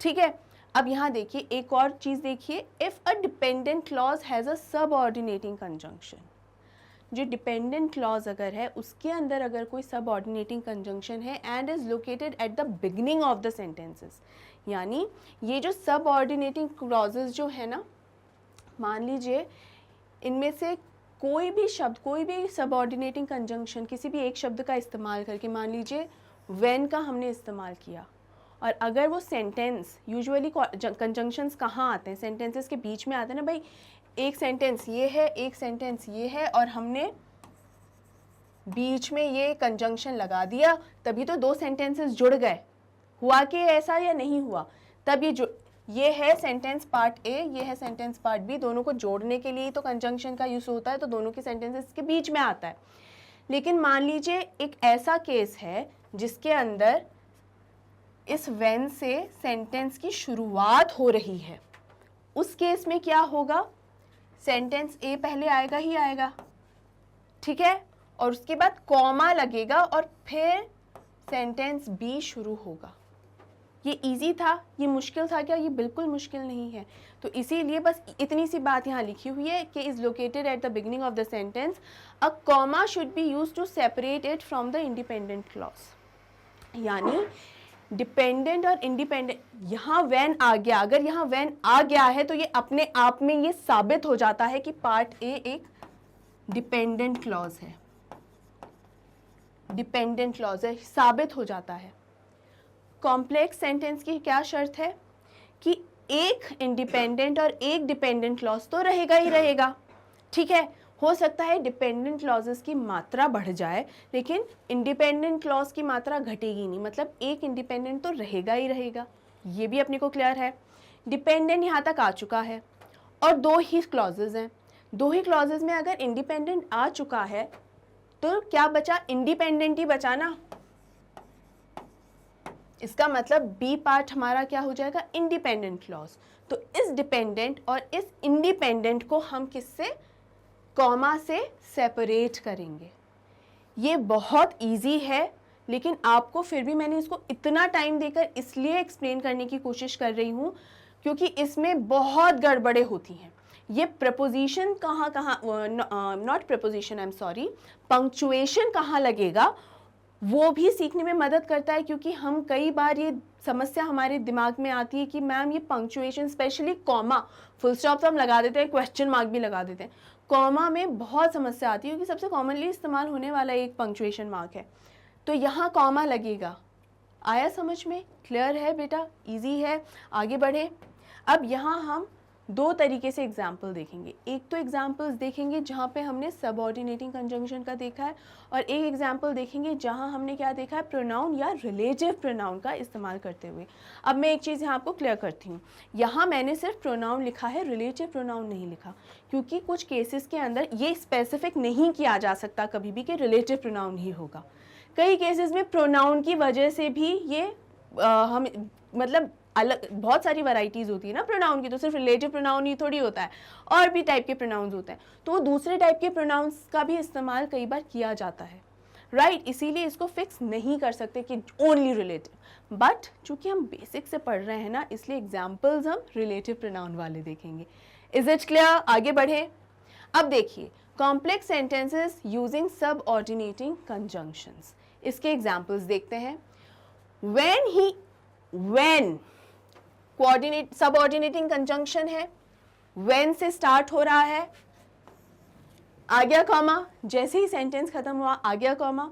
ठीक है। अब यहाँ देखिए एक और चीज़ देखिए, if a dependent clause has a subordinating conjunction, जो डिपेंडेंट क्लॉज अगर है उसके अंदर अगर कोई सबऑर्डिनेटिंग कंजंक्शन है and is located at the beginning of the sentences, यानी ये जो सबऑर्डिनेटिंग क्लॉजेस जो है ना, मान लीजिए इनमें से कोई भी शब्द, कोई भी सबऑर्डिनेटिंग कंजंक्शन किसी भी एक शब्द का इस्तेमाल करके, मान लीजिए व्हेन का हमने इस्तेमाल किया, और अगर वो सेंटेंस, यूजुअली कंजंक्शंस कहाँ आते हैं, सेंटेंसेस के बीच में आते हैं ना भाई, एक सेंटेंस ये है, एक सेंटेंस ये है, और हमने बीच में ये कंजंक्शन लगा दिया, तभी तो दो सेंटेंसेस जुड़ गए, हुआ कि ऐसा या नहीं हुआ, तब ये है सेंटेंस पार्ट ए, ये है सेंटेंस पार्ट बी, दोनों को जोड़ने के लिए तो कंजंक्शन का यूज़ होता है, तो दोनों के सेंटेंसेस के बीच में आता है। लेकिन मान लीजिए एक ऐसा केस है जिसके अंदर इस व्हेन से सेंटेंस की शुरुआत हो रही है, उस केस में क्या होगा, सेंटेंस ए पहले आएगा ही आएगा, ठीक है, और उसके बाद कॉमा लगेगा और फिर सेंटेंस बी शुरू होगा। ये इजी था, ये मुश्किल था क्या? ये बिल्कुल मुश्किल नहीं है। तो इसीलिए बस इतनी सी बात यहाँ लिखी हुई है कि is located at the beginning of the sentence, a comma should be used to separate it from the independent clause. यानी डिपेंडेंट और इंडिपेंडेंट, यहाँ व्हेन आ गया, अगर यहाँ व्हेन आ गया है तो ये अपने आप में ये साबित हो जाता है कि पार्ट ए एक डिपेंडेंट क्लॉज है, डिपेंडेंट क्लॉज है, साबित हो जाता है। कॉम्प्लेक्स सेंटेंस की क्या शर्त है कि एक इंडिपेंडेंट और एक डिपेंडेंट क्लॉज तो रहेगा ही रहेगा, ठीक है। हो सकता है डिपेंडेंट क्लॉजेस की मात्रा बढ़ जाए लेकिन इंडिपेंडेंट क्लॉज की मात्रा घटेगी नहीं, मतलब एक इंडिपेंडेंट तो रहेगा ही रहेगा, ये भी अपने को क्लियर है। डिपेंडेंट यहाँ तक आ चुका है और दो ही क्लॉजेज हैं, दो ही क्लॉजेज में अगर इंडिपेंडेंट आ चुका है तो क्या बचा, इंडिपेंडेंट ही बचा ना। इसका मतलब बी पार्ट हमारा क्या हो जाएगा, इंडिपेंडेंट क्लॉज। तो इस डिपेंडेंट और इस इंडिपेंडेंट को हम किससे, कॉमा से सेपरेट करेंगे। ये बहुत इजी है लेकिन आपको फिर भी मैंने इसको इतना टाइम देकर इसलिए एक्सप्लेन करने की कोशिश कर रही हूँ क्योंकि इसमें बहुत गड़बड़ें होती हैं। ये प्रपोजिशन कहाँ कहाँ, not preposition, I am sorry, punctuation कहाँ लगेगा वो भी सीखने में मदद करता है, क्योंकि हम कई बार ये समस्या हमारे दिमाग में आती है कि मैम ये punctuation, specially comma, full stop तो हम लगा देते हैं, क्वेश्चन मार्क भी लगा देते हैं, कॉमा में बहुत समस्या आती है क्योंकि सबसे कॉमनली इस्तेमाल होने वाला एक पंक्चुएशन मार्क है। तो यहाँ कॉमा लगेगा। आया समझ में? क्लियर है बेटा? इजी है। आगे बढ़े। अब यहाँ हम दो तरीके से एग्जाम्पल देखेंगे। एक तो एग्जाम्पल्स देखेंगे जहाँ पे हमने सबऑर्डिनेटिंग कंजंक्शन का देखा है, और एक एग्जाम्पल देखेंगे जहाँ हमने क्या देखा है, प्रोनाउन या रिलेटिव प्रोनाउन का इस्तेमाल करते हुए। अब मैं एक चीज़ यहाँ आपको क्लियर करती हूँ, यहाँ मैंने सिर्फ प्रोनाउन लिखा है, रिलेटिव प्रोनाउन नहीं लिखा, क्योंकि कुछ केसेस के अंदर ये स्पेसिफिक नहीं किया जा सकता कभी भी कि रिलेटिव प्रोनाउन ही होगा। कई केसेस में प्रोनाउन की वजह से भी ये हम मतलब अलग बहुत सारी वैरायटीज़ होती है ना प्रोनाउन की, तो सिर्फ रिलेटिव प्रोनाउन ही थोड़ी होता है, और भी टाइप के प्रोनाउंस होते हैं, तो वो दूसरे टाइप के प्रोनाउंस का भी इस्तेमाल कई बार किया जाता है, राइट। इसीलिए इसको फिक्स नहीं कर सकते कि ओनली रिलेटिव, बट चूंकि हम बेसिक से पढ़ रहे हैं ना, इसलिए एग्जाम्पल्स हम रिलेटिव प्रोनाउन वाले देखेंगे। Is it clear? आगे बढ़े। अब देखिए, complex sentences using subordinating conjunctions, इसके एग्जाम्पल्स देखते हैं। when कोऑर्डिनेट सबऑर्डिनेटिंग कंजंक्शन है, when से स्टार्ट हो रहा है, आ गया कॉमा, जैसे ही सेंटेंस खत्म हुआ आ गया comma.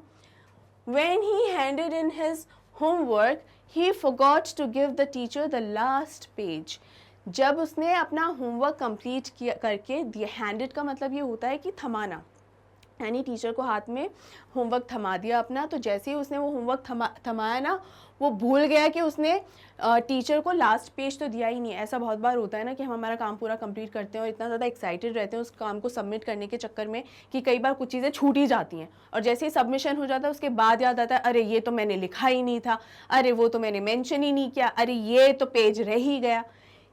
when he handed in his homework he forgot to give the teacher the last page, जब उसने अपना होमवर्क कंप्लीट किया करके दिया, हैंडेड का मतलब ये होता है कि थमाना, यानी टीचर को हाथ में होमवर्क थमा दिया अपना, तो जैसे ही उसने वो होमवर्क थमाया ना, वो भूल गया कि उसने टीचर को लास्ट पेज तो दिया ही नहीं। ऐसा बहुत बार होता है ना कि हम हमारा काम पूरा कंप्लीट करते हैं और इतना ज़्यादा एक्साइटेड रहते हैं उस काम को सबमिट करने के चक्कर में कि कई बार कुछ चीज़ें छूट ही जाती हैं, और जैसे ही सबमिशन हो जाता है उसके बाद याद आता है अरे ये तो मैंने लिखा ही नहीं था, अरे वो तो मैंने मेंशन ही नहीं किया, अरे ये तो पेज रह ही गया।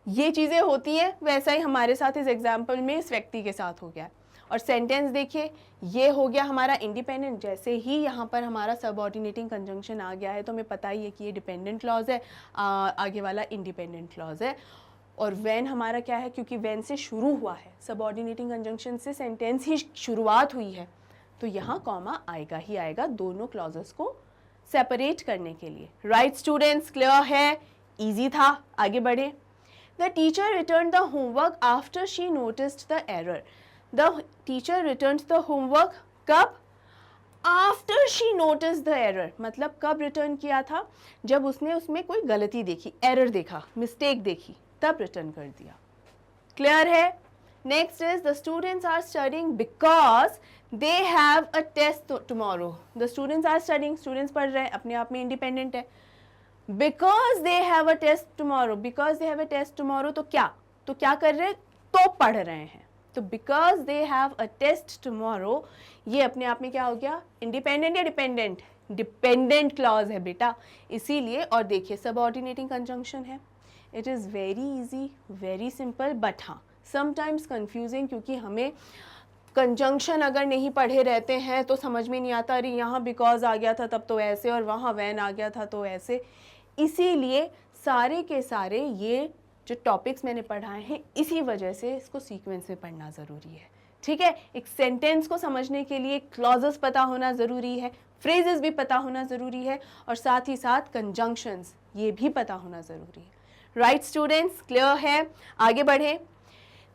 ये चीज़ें होती हैं। वैसा ही हमारे साथ इस एग्जाम्पल में इस व्यक्ति के साथ हो गया। और सेंटेंस देखिए, ये हो गया हमारा इंडिपेंडेंट। जैसे ही यहाँ पर हमारा सबऑर्डिनेटिंग कंजंक्शन आ गया है तो हमें पता ही है कि ये डिपेंडेंट क्लॉज है, आगे वाला इंडिपेंडेंट क्लॉज है। और व्हेन हमारा क्या है, क्योंकि व्हेन से शुरू हुआ है, सबऑर्डिनेटिंग कंजंक्शन से सेंटेंस ही शुरुआत हुई है, तो यहाँ कॉमा आएगा ही आएगा दोनों क्लॉजेस को सेपरेट करने के लिए। राइट स्टूडेंट्स, क्लियर है? ईजी था। आगे बढ़े। The teacher returned the homework after she noticed the error. The teacher returned the homework कब? After she noticed the error. मतलब कब रिटर्न किया था? जब उसने उसमें कोई गलती देखी, एरर देखा, मिस्टेक देखी, तब रिटर्न कर दिया। क्लियर है? Next is the students are studying because they have a test tomorrow. The students are studying, students पढ़ रहे हैं, अपने आप में इंडिपेंडेंट है। Because they have a test tomorrow, because they have a test tomorrow, तो क्या कर रहे हैं? तो पढ़ रहे हैं। तो because they have a test tomorrow, ये अपने आप में क्या हो गया? इंडिपेंडेंट या डिपेंडेंट? डिपेंडेंट क्लॉज है बेटा, इसीलिए। और देखिए सबऑर्डिनेटिंग कंजंक्शन है। It is very easy, very simple, but हाँ समटाइम्स कंफ्यूजिंग, क्योंकि हमें कंजंक्शन अगर नहीं पढ़े रहते हैं तो समझ में नहीं आता, अरे यहाँ बिकॉज आ गया था तब तो ऐसे, और वहाँ वैन आ गया था तो ऐसे। इसीलिए सारे के सारे ये जो टॉपिक्स मैंने पढ़ाए हैं, इसी वजह से इसको सीक्वेंस में पढ़ना ज़रूरी है। ठीक है, एक सेंटेंस को समझने के लिए क्लॉजेस पता होना ज़रूरी है, फ्रेजेस भी पता होना ज़रूरी है, और साथ ही साथ कंजंक्शंस ये भी पता होना ज़रूरी है। राइट स्टूडेंट्स, क्लियर है? आगे बढ़े।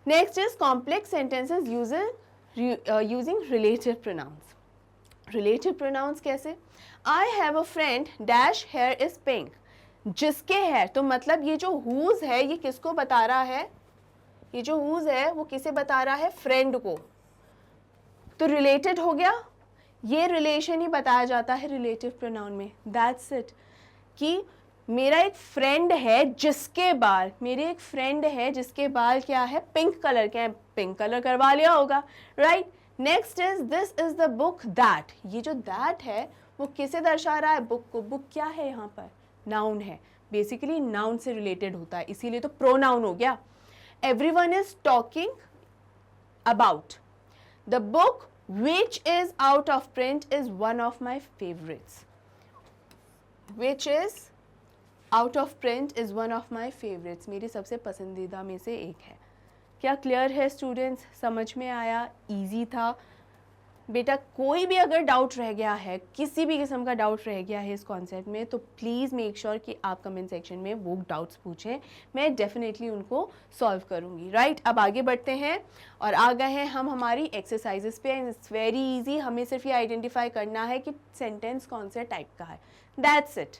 Next is complex sentences using relative pronouns. Relative pronouns कैसे? I have a friend dash hair is pink. जिसके है, तो मतलब ये जो हुज है ये किसको बता रहा है? ये जो हुज है वो किसे बता रहा है? फ्रेंड को। तो रिलेटेड हो गया। ये रिलेशन ही बताया जाता है रिलेटिव प्रोनाउन में। दैट्स इट, कि मेरा एक फ्रेंड है जिसके बाल, मेरे एक फ्रेंड है जिसके बाल क्या है? पिंक कलर के हैं। पिंक कलर करवा लिया होगा, right? Next is this is the book that. ये जो दैट है वो किसे दर्शा रहा है? बुक को। बुक क्या है यहाँ पर? नाउन है। बेसिकली नाउन से रिलेटेड होता है, इसीलिए तो प्रोनाउन हो गया। Everyone is talking about the book which is out of print is one of my favorites. Which is out of print is one of my favorites. मेरी सबसे पसंदीदा में से एक है। क्या क्लियर है स्टूडेंट्स? समझ में आया? इजी था बेटा। कोई भी अगर डाउट रह गया है, किसी भी किस्म का डाउट रह गया है इस कॉन्सेप्ट में, तो प्लीज़ मेक श्योर कि आप कमेंट सेक्शन में वो डाउट्स पूछें, मैं डेफिनेटली उनको सॉल्व करूँगी। राइट, अब आगे बढ़ते हैं और आ गए हैं हम हमारी एक्सरसाइजेस पे। इट्स वेरी इजी, हमें सिर्फ ये आइडेंटिफाई करना है कि सेंटेंस कौन से टाइप का है। That's it.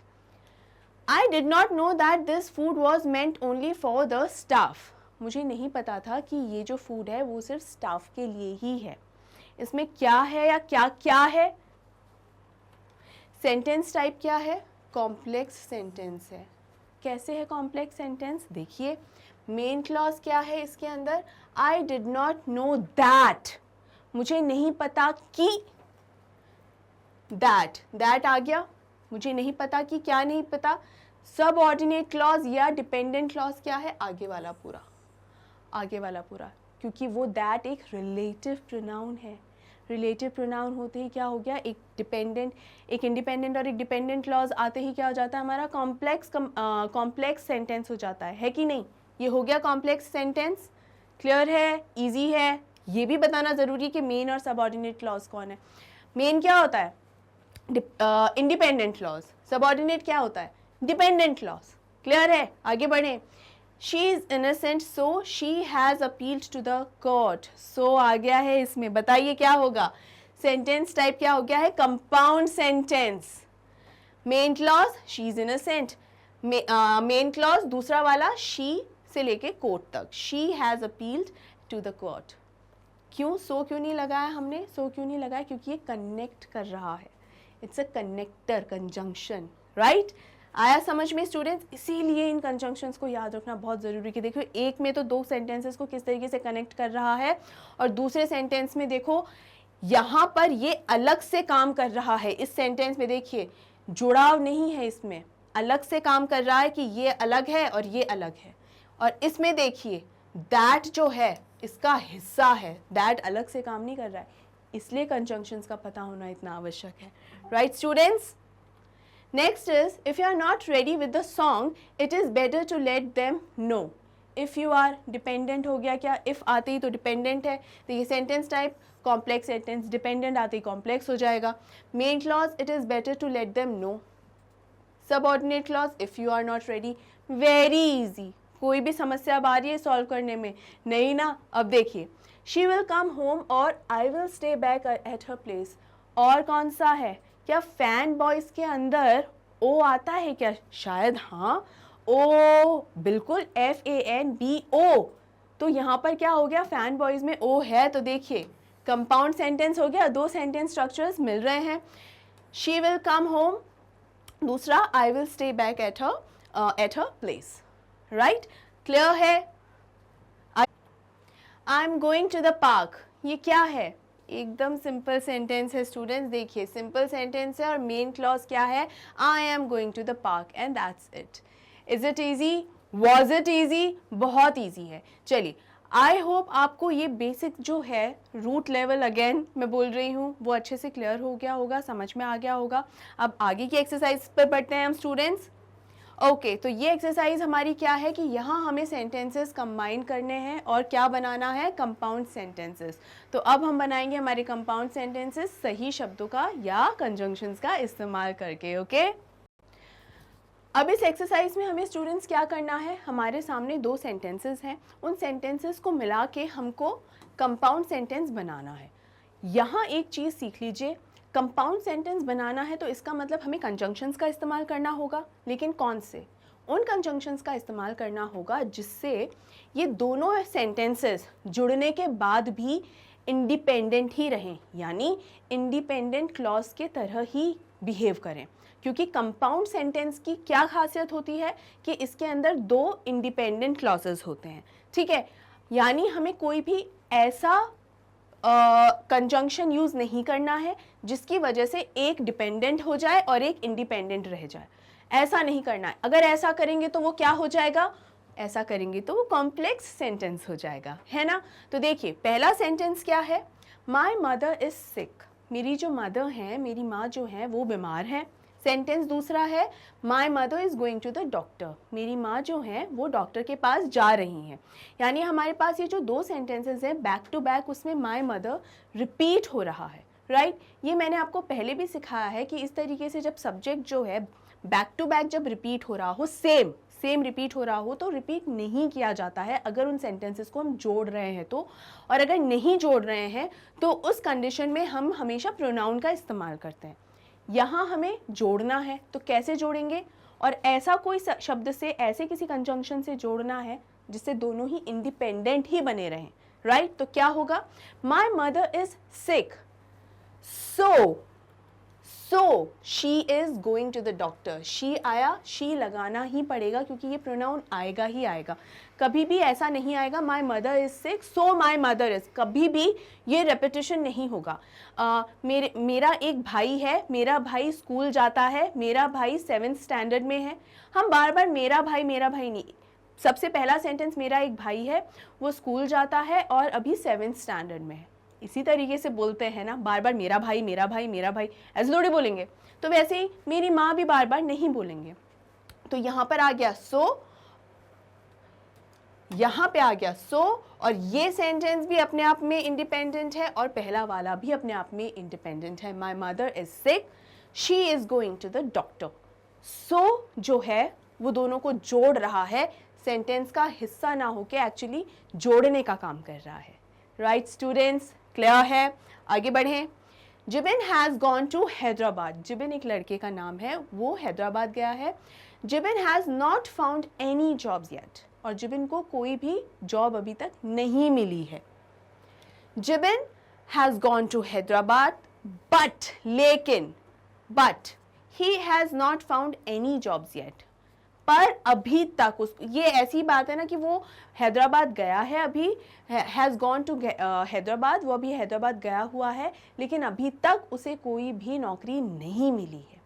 I did not know that this food was meant only for the staff. मुझे नहीं पता था कि ये जो फूड है वो सिर्फ स्टाफ के लिए ही है। इसमें क्या है या क्या क्या है? सेंटेंस टाइप क्या है? कॉम्प्लेक्स सेंटेंस है। कैसे है कॉम्प्लेक्स सेंटेंस? देखिए मेन क्लॉज क्या है इसके अंदर? I did not know that, मुझे नहीं पता कि। दैट आ गया, मुझे नहीं पता कि, क्या नहीं पता? सब ऑर्डिनेट क्लॉज या डिपेंडेंट क्लॉज क्या है? आगे वाला पूरा, आगे वाला पूरा, क्योंकि वो दैट एक रिलेटिव प्रोनाउन है। रिलेटिव प्रोनाउन होते ही क्या हो गया? एक डिपेंडेंट, एक इंडिपेंडेंट और एक डिपेंडेंट क्लॉज आते ही क्या हो जाता है? हमारा कॉम्प्लेक्स सेंटेंस हो जाता है कि नहीं? ये हो गया कॉम्प्लेक्स सेंटेंस। क्लियर है? इजी है। ये भी बताना ज़रूरी कि मेन और सबऑर्डिनेट क्लॉज कौन है। मेन क्या होता है? Independent clause. सबऑर्डिनेट क्या होता है? Dependent clause. क्लियर है? आगे बढ़े। She is innocent, so she has appealed to the court. So आ गया है इसमें, बताइए क्या होगा? सेंटेंस टाइप क्या हो गया है? Compound sentence. Main clause she is innocent, main clause दूसरा वाला she से लेके कोर्ट तक। She has appealed to the court. क्यों सो क्यों नहीं लगाया हमने? सो क्यों नहीं लगाया? क्योंकि ये कनेक्ट कर रहा है, it's a connector, conjunction, right? आया समझ में स्टूडेंट्स? इसीलिए इन कंजंक्शंस को याद रखना बहुत ज़रूरी कि देखो एक में तो दो सेंटेंसेस को किस तरीके से कनेक्ट कर रहा है, और दूसरे सेंटेंस में देखो यहाँ पर ये अलग से काम कर रहा है। इस सेंटेंस में देखिए जुड़ाव नहीं है, इसमें अलग से काम कर रहा है कि ये अलग है और ये अलग है। और इसमें देखिए दैट जो है इसका हिस्सा है, दैट अलग से काम नहीं कर रहा है, इसलिए कंजंक्शंस का पता होना इतना आवश्यक है, right students? Next is if you are not ready with the song it is better to let them know. If you are dependent हो गया, क्या इफ आते ही तो डिपेंडेंट है, तो ये sentence type complex sentence, dependent आते ही कॉम्प्लेक्स हो जाएगा। Main clause it is better to let them know. Subordinate clause if you are not ready, very easy. कोई भी समस्या अब आ रही है सॉल्व करने में? नहीं ना। अब देखिए शी विल कम होम और आई will stay back at her place. और कौन सा है? क्या फैन बॉयज के अंदर ओ आता है क्या? शायद हाँ, ओ बिल्कुल, FANBO। तो यहाँ पर क्या हो गया? फैन बॉयज में ओ है, तो देखिए कंपाउंड सेंटेंस हो गया, दो सेंटेंस स्ट्रक्चर्स मिल रहे हैं। शी विल कम होम, दूसरा I will stay back at her place, right? Clear है? I am going to the park, ये क्या है? एकदम सिंपल सेंटेंस है स्टूडेंट्स। देखिए सिंपल सेंटेंस है और मेन क्लॉज क्या है? I am going to the park and that's it. Is it easy? Was it easy? बहुत ईजी है। चलिए आई होप आपको ये बेसिक जो है रूट लेवल, अगेन मैं बोल रही हूँ, वो अच्छे से क्लियर हो गया होगा, समझ में आ गया होगा। अब आगे की एक्सरसाइज पर बढ़ते हैं हम स्टूडेंट्स। ओके तो ये एक्सरसाइज हमारी क्या है कि यहाँ हमें सेंटेंसेस कंबाइन करने हैं और क्या बनाना है? Compound sentences. तो अब हम बनाएंगे हमारे कंपाउंड सेंटेंसेस सही शब्दों का या कंजंक्शंस का इस्तेमाल करके। ओके अब इस एक्सरसाइज में हमें स्टूडेंट्स क्या करना है? हमारे सामने दो सेंटेंसेस हैं, उन सेंटेंसेस को मिला के हमको कंपाउंड सेंटेंस बनाना है। यहाँ एक चीज़ सीख लीजिए, कंपाउंड सेंटेंस बनाना है तो इसका मतलब हमें कंजंक्शंस का इस्तेमाल करना होगा। लेकिन कौन से? उन कंजंक्शंस का इस्तेमाल करना होगा जिससे ये दोनों सेंटेंसेस जुड़ने के बाद भी इंडिपेंडेंट ही रहें, यानी इंडिपेंडेंट क्लॉज के तरह ही बिहेव करें। क्योंकि कंपाउंड सेंटेंस की क्या खासियत होती है कि इसके अंदर दो इंडिपेंडेंट क्लॉजेस होते हैं, ठीक है? यानी हमें कोई भी ऐसा कंजंक्शन यूज़ नहीं करना है जिसकी वजह से एक डिपेंडेंट हो जाए और एक इंडिपेंडेंट रह जाए। ऐसा नहीं करना है। अगर ऐसा करेंगे तो वो क्या हो जाएगा? ऐसा करेंगे तो वो कॉम्प्लेक्स सेंटेंस हो जाएगा, है ना? तो देखिए पहला सेंटेंस क्या है? माई मदर इज सिक, मेरी जो मदर है, मेरी माँ जो है वो बीमार है। सेंटेंस दूसरा है my mother is going to the doctor, मेरी माँ जो है वो डॉक्टर के पास जा रही हैं। यानी हमारे पास ये जो दो सेंटेंसेस हैं बैक टू बैक, उसमें माई मदर रिपीट हो रहा है, राइट? ये मैंने आपको पहले भी सिखाया है कि इस तरीके से जब सब्जेक्ट जो है बैक टू बैक जब रिपीट हो रहा हो, सेम रिपीट हो रहा हो, तो रिपीट नहीं किया जाता है अगर उन सेंटेंसेस को हम जोड़ रहे हैं तो। और अगर नहीं जोड़ रहे हैं तो उस कंडीशन में हम हमेशा प्रोनाउन का इस्तेमाल करते हैं। यहाँ हमें जोड़ना है तो कैसे जोड़ेंगे? और ऐसा कोई शब्द से, ऐसे किसी कंजंक्शन से जोड़ना है जिससे दोनों ही इंडिपेंडेंट ही बने रहें, राइट? तो क्या होगा? My mother is sick, so she is going to the doctor. She आया, शी लगाना ही पड़ेगा क्योंकि ये प्रोनाउन आएगा ही आएगा। कभी भी ऐसा नहीं आएगा माई mother is sick so my mother is, कभी भी ये रेपिटेशन नहीं होगा। मेरा एक भाई है, मेरा भाई स्कूल जाता है, मेरा भाई 7th स्टैंडर्ड में है। हम बार बार मेरा भाई नहीं, सबसे पहला सेंटेंस मेरा एक भाई है, वो स्कूल जाता है और अभी 7th स्टैंडर्ड में है। इसी तरीके से बोलते हैं ना, बार बार मेरा भाई ऐसे थोड़ी बोलेंगे। तो वैसे ही मेरी माँ भी बार बार नहीं बोलेंगे। तो यहाँ पर आ गया सो, यहाँ पे आ गया सो, और ये सेंटेंस भी अपने आप में इंडिपेंडेंट है और पहला वाला भी अपने आप में इंडिपेंडेंट है। My mother is sick, she is going to the doctor. So जो है वो दोनों को जोड़ रहा है, सेंटेंस का हिस्सा ना होके एक्चुअली जोड़ने का काम कर रहा है, राइट स्टूडेंट्स? क्लियर है? आगे बढ़ें। Jibin has gone to Hyderabad, Jibin एक लड़के का नाम है, वो हैदराबाद गया है। Jibin has not found any jobs yet, और जिबिन को कोई भी जॉब अभी तक नहीं मिली है। Jibin has gone to Hyderabad but he has not found any jobs yet. पर अभी तक उस, ये ऐसी बात है ना कि वो हैदराबाद गया है, अभी हैज़ गॉन टू हैदराबाद, वो अभी हैदराबाद गया हुआ है, लेकिन अभी तक उसे कोई भी नौकरी नहीं मिली है।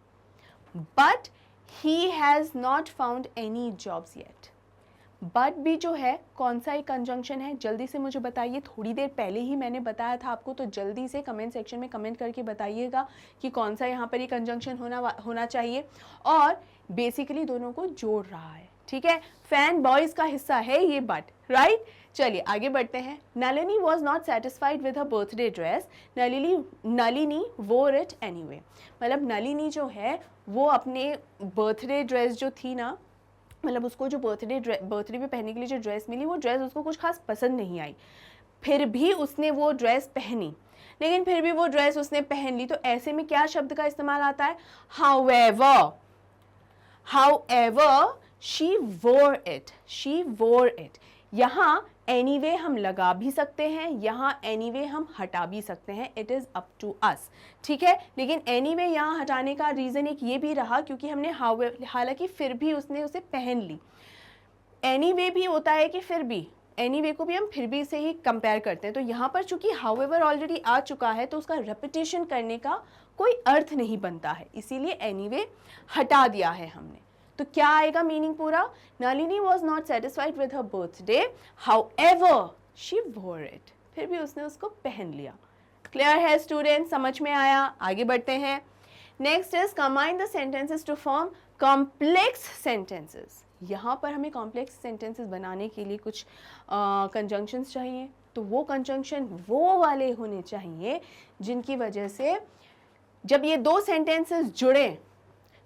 But he has not found any jobs yet. But भी जो है कौन सा एक कंजंक्शन है, जल्दी से मुझे बताइए। थोड़ी देर पहले ही मैंने बताया था आपको, तो जल्दी से कमेंट सेक्शन में कमेंट करके बताइएगा कि कौन सा यहाँ पर ये कंजंक्शन होना चाहिए। और बेसिकली दोनों को जोड़ रहा है, ठीक है। फैन बॉयज का हिस्सा है ये बट, राइट। चलिए आगे बढ़ते हैं। Nalini was not satisfied with her birthday dress, Nalini वोर इट एनीवे। मतलब नलिनी जो है वो अपने बर्थडे ड्रेस जो थी ना, मतलब उसको जो बर्थडे पे पहनने के लिए जो ड्रेस मिली, वो ड्रेस उसको कुछ खास पसंद नहीं आई, फिर भी उसने वो ड्रेस पहनी। लेकिन फिर भी वो ड्रेस उसने पहन ली, तो ऐसे में क्या शब्द का इस्तेमाल आता है? However, she wore it। यहाँ anyway हम लगा भी सकते हैं, यहाँ anyway हम हटा भी सकते हैं, it is up to us, ठीक है। लेकिन anyway यहाँ हटाने का रीज़न एक ये भी रहा क्योंकि हमने हालांकि फिर भी उसने उसे पहन ली। anyway भी होता है कि फिर भी, anyway को भी हम फिर भी से ही कंपेयर करते हैं। तो यहाँ पर चूंकि however ऑलरेडी आ चुका है, तो उसका रेपिटेशन करने का कोई अर्थ नहीं बनता है, इसीलिए anyway हटा दिया है हमने। तो क्या आएगा मीनिंग पूरा? Nalini was not satisfied with her birthday, however she वोर इट। फिर भी उसने उसको पहन लिया। क्लियर है स्टूडेंट? समझ में आया? आगे बढ़ते हैं। Next is combine the sentences to form complex sentences. यहाँ पर हमें कॉम्प्लेक्स सेंटेंसेस बनाने के लिए कुछ कंजंक्शंस चाहिए। तो वो कंजंक्शन वो वाले होने चाहिए जिनकी वजह से जब ये दो सेंटेंसेस जुड़े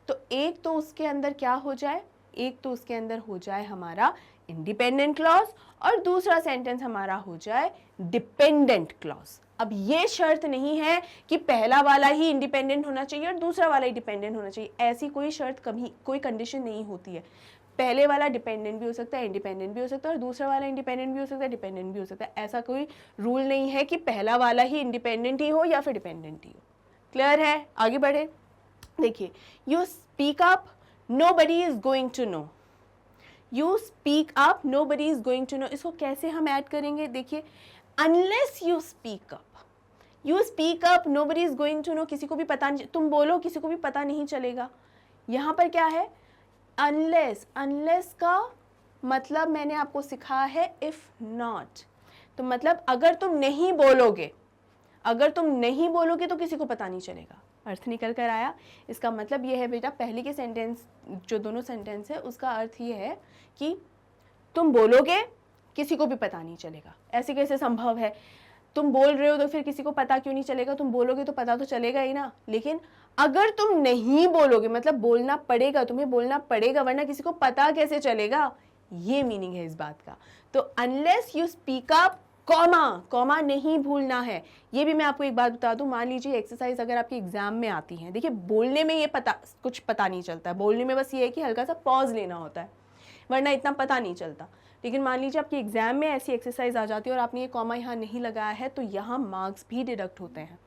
तो एक तो उसके अंदर क्या हो जाए, एक तो उसके अंदर हो जाए हमारा इंडिपेंडेंट क्लॉज और दूसरा सेंटेंस हमारा हो जाए डिपेंडेंट क्लॉज। अब ये शर्त नहीं है कि पहला वाला ही इंडिपेंडेंट होना चाहिए और दूसरा वाला ही डिपेंडेंट होना चाहिए, ऐसी कोई शर्त कभी, कोई कंडीशन नहीं होती है। पहले वाला डिपेंडेंट भी हो सकता है, इंडिपेंडेंट भी हो सकता है, और दूसरा वाला इंडिपेंडेंट भी हो सकता है, डिपेंडेंट भी हो सकता है। ऐसा कोई रूल नहीं है कि पहला वाला ही इंडिपेंडेंट ही हो या फिर डिपेंडेंट ही हो। क्लियर है? आगे बढ़े। देखिए, you speak up, nobody is going to know. You speak up, nobody is going to know. इसको कैसे हम ऐड करेंगे? देखिए, unless you speak up nobody is going to know. किसी को भी पता नहीं, तुम बोलो किसी को भी पता नहीं चलेगा। यहाँ पर क्या है? अनलेस का मतलब मैंने आपको सिखाया है इफ नॉट। तो मतलब अगर तुम नहीं बोलोगे तो किसी को पता नहीं चलेगा। अर्थ निकल कर आया? इसका मतलब ये है बेटा, पहले के सेंटेंस जो दोनों सेंटेंस है उसका अर्थ ये है कि तुम बोलोगे किसी को भी पता नहीं चलेगा। ऐसे कैसे संभव है? तुम बोल रहे हो तो फिर किसी को पता क्यों नहीं चलेगा? तुम बोलोगे तो पता तो चलेगा ही ना। लेकिन अगर तुम नहीं बोलोगे, मतलब बोलना पड़ेगा, तुम्हें बोलना पड़ेगा, वरना किसी को पता कैसे चलेगा? ये मीनिंग है इस बात का। तो unless you speak up, comma नहीं भूलना है। ये भी मैं आपको एक बात बता दूं, मान लीजिए एक्सरसाइज अगर आपके एग्जाम में आती है, देखिए बोलने में ये कुछ पता नहीं चलता है, बोलने में बस ये है कि हल्का सा पॉज लेना होता है, वरना इतना पता नहीं चलता। लेकिन मान लीजिए आपके एग्जाम में ऐसी एक्सरसाइज आ जाती है और आपने ये कॉमा यहाँ नहीं लगाया है, तो यहाँ मार्क्स भी डिडक्ट होते हैं,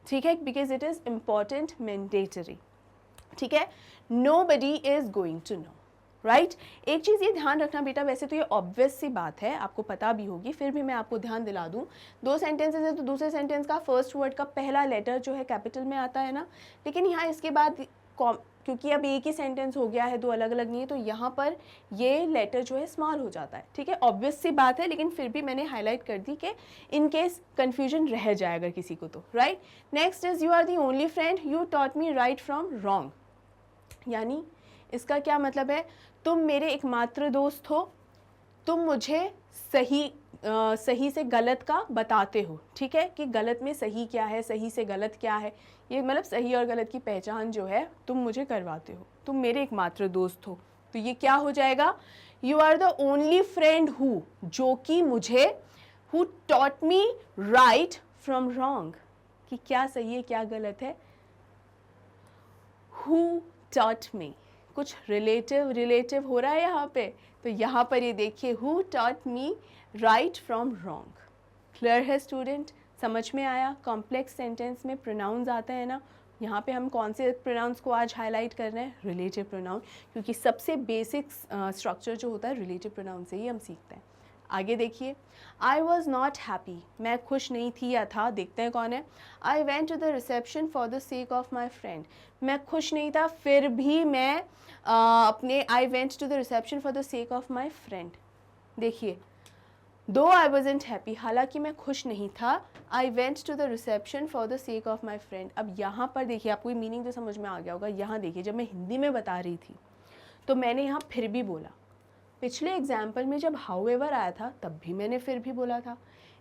ठीक है, because it is important, mandatory, ठीक है। Nobody is going to know, right. एक चीज़ ये ध्यान रखना बेटा, वैसे तो ये ऑब्वियस सी बात है, आपको पता भी होगी, फिर भी मैं आपको ध्यान दिला दूं। दो सेंटेंसेस है तो दूसरे सेंटेंस का फर्स्ट वर्ड का पहला लेटर जो है कैपिटल में आता है ना, लेकिन यहाँ इसके बाद क्योंकि अब एक ही सेंटेंस हो गया है, दो अलग अलग नहीं है, तो यहाँ पर ये लेटर जो है स्मॉल हो जाता है, ठीक है। ऑब्वियस सी बात है, लेकिन फिर भी मैंने हाईलाइट कर दी कि इन केस कन्फ्यूजन रह जाए अगर किसी को तो, right. Next is you are the only friend you taught me right from wrong. यानी इसका क्या मतलब है? तुम मेरे एकमात्र दोस्त हो, तुम मुझे सही से गलत का बताते हो, ठीक है, कि गलत में सही क्या है, सही से गलत क्या है, ये मतलब सही और गलत की पहचान जो है तुम मुझे करवाते हो, तुम मेरे एकमात्र दोस्त हो। तो ये क्या हो जाएगा? You are the only friend who, जो कि मुझे, who taught me right from wrong, कि क्या सही है क्या गलत है। हु टॉट मी, कुछ रिलेटिव हो रहा है यहाँ पे, तो यहाँ पर ये देखिए who taught me right from wrong. Clear है स्टूडेंट? समझ में आया? कॉम्प्लेक्स सेंटेंस में प्रोनाउंस आते हैं ना, यहाँ पे हम कौन से प्रोनाउंस को आज हाईलाइट कर रहे हैं? रिलेटिव प्रोनाउन, क्योंकि सबसे बेसिक स्ट्रक्चर जो होता है रिलेटिव प्रोनाउन से ही हम सीखते हैं। आगे देखिए, आई वॉज नॉट हैप्पी, मैं खुश नहीं थी या था। देखते हैं कौन है। I went to the reception for the sake of my friend, मैं खुश नहीं था फिर भी मैं अपने I went to the reception for the sake of my friend. देखिए, दो आई वॉजेंट हैप्पी, हालांकि मैं खुश नहीं था, I went to the reception for the sake of my friend. अब यहाँ पर देखिए, आपको ये मीनिंग तो समझ में आ गया होगा। यहाँ देखिए, जब मैं हिंदी में बता रही थी तो मैंने यहाँ फिर भी बोला। पिछले एग्जाम्पल में जब हाउएवर आया था तब भी मैंने फिर भी बोला था।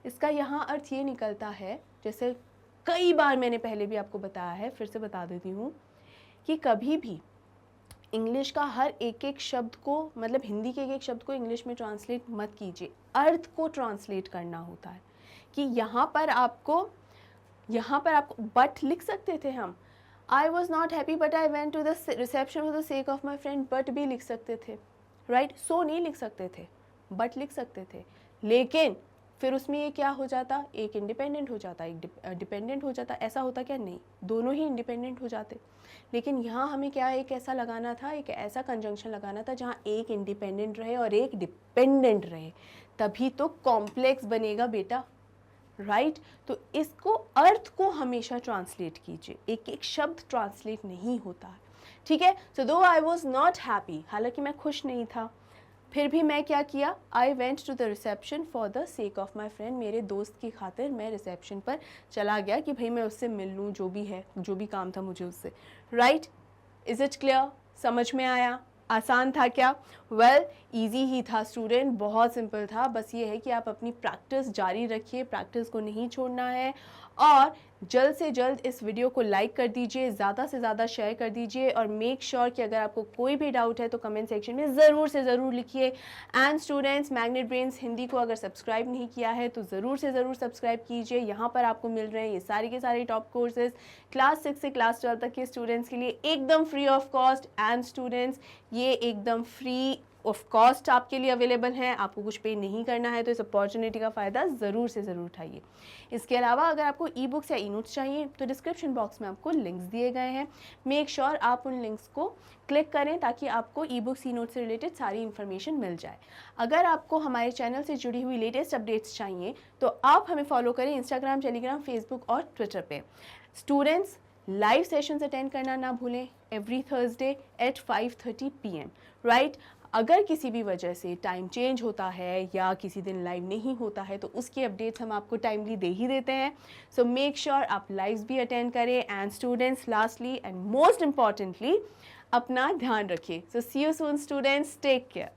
इसका यहाँ अर्थ ये निकलता है, जैसे कई बार मैंने पहले भी आपको बताया है, फिर से बता देती हूँ, कि कभी भी इंग्लिश का हर एक एक शब्द को, मतलब हिंदी के एक एक शब्द को इंग्लिश में ट्रांसलेट मत कीजिए, अर्थ को ट्रांसलेट करना होता है। कि यहाँ पर आपको बट लिख सकते थे हम, I was not happy but I went to the reception for the sake of my friend, but भी लिख सकते थे, राइट। सो नहीं लिख सकते थे, बट लिख सकते थे, लेकिन फिर उसमें ये क्या हो जाता, एक इंडिपेंडेंट हो जाता, एक डिपेंडेंट हो जाता। ऐसा होता क्या? नहीं, दोनों ही इंडिपेंडेंट हो जाते। लेकिन यहाँ हमें क्या एक ऐसा लगाना था, एक ऐसा कंजंक्शन लगाना था जहाँ एक इंडिपेंडेंट रहे और एक डिपेंडेंट रहे, तभी तो कॉम्प्लेक्स बनेगा बेटा, राइट। तो इसको, अर्थ को हमेशा ट्रांसलेट कीजिए, एक एक शब्द ट्रांसलेट नहीं होता है, ठीक है। सो दो आई वॉज नॉट हैप्पी, हालांकि मैं खुश नहीं था, फिर भी मैं क्या किया, I went to the reception for the sake of my friend, मेरे दोस्त की खातिर मैं रिसेप्शन पर चला गया कि भाई मैं उससे मिल लूँ, जो भी है, जो भी काम था मुझे उससे, राइट। Is it clear? समझ में आया? आसान था क्या? वेल, इजी ही था स्टूडेंट, बहुत सिंपल था। बस ये है कि आप अपनी प्रैक्टिस जारी रखिए, प्रैक्टिस को नहीं छोड़ना है, और जल्द से जल्द इस वीडियो को लाइक कर दीजिए, ज़्यादा से ज़्यादा शेयर कर दीजिए, और मेक श्योर कि अगर आपको कोई भी डाउट है तो कमेंट सेक्शन में ज़रूर से ज़रूर लिखिए। And students, magnet brains Hindi को अगर सब्सक्राइब नहीं किया है तो ज़रूर से ज़रूर सब्सक्राइब कीजिए। यहाँ पर आपको मिल रहे हैं ये सारे के सारे टॉप कोर्सेज क्लास 6 से क्लास 12 तक के स्टूडेंट्स के लिए एकदम free of cost. And students, ये एकदम फ्री ऑफ कॉस्ट आपके लिए अवेलेबल है, आपको कुछ पे नहीं करना है, तो इस अपॉर्चुनिटी का फ़ायदा ज़रूर से ज़रूर उठाइए। इसके अलावा अगर आपको ई बुक्स या ई नोट्स चाहिए तो डिस्क्रिप्शन बॉक्स में आपको लिंक्स दिए गए हैं, मेक श्योर आप उन लिंक्स को क्लिक करें ताकि आपको ई बुक्स ई नोट्स से रिलेटेड सारी इन्फॉर्मेशन मिल जाए। अगर आपको हमारे चैनल से जुड़ी हुई लेटेस्ट अपडेट्स चाहिए तो आप हमें फॉलो करें इंस्टाग्राम, टेलीग्राम, फेसबुक और ट्विटर पे। स्टूडेंट्स, लाइव सेशंस अटेंड करना ना भूलें every Thursday at 5:30 PM, right. अगर किसी भी वजह से टाइम चेंज होता है या किसी दिन लाइव नहीं होता है तो उसकी अपडेट्स हम आपको टाइमली दे ही देते हैं। सो मेक श्योर आप लाइव्स भी अटेंड करें। And students, lastly and most importantly, अपना ध्यान रखिए। So see you soon students, take care.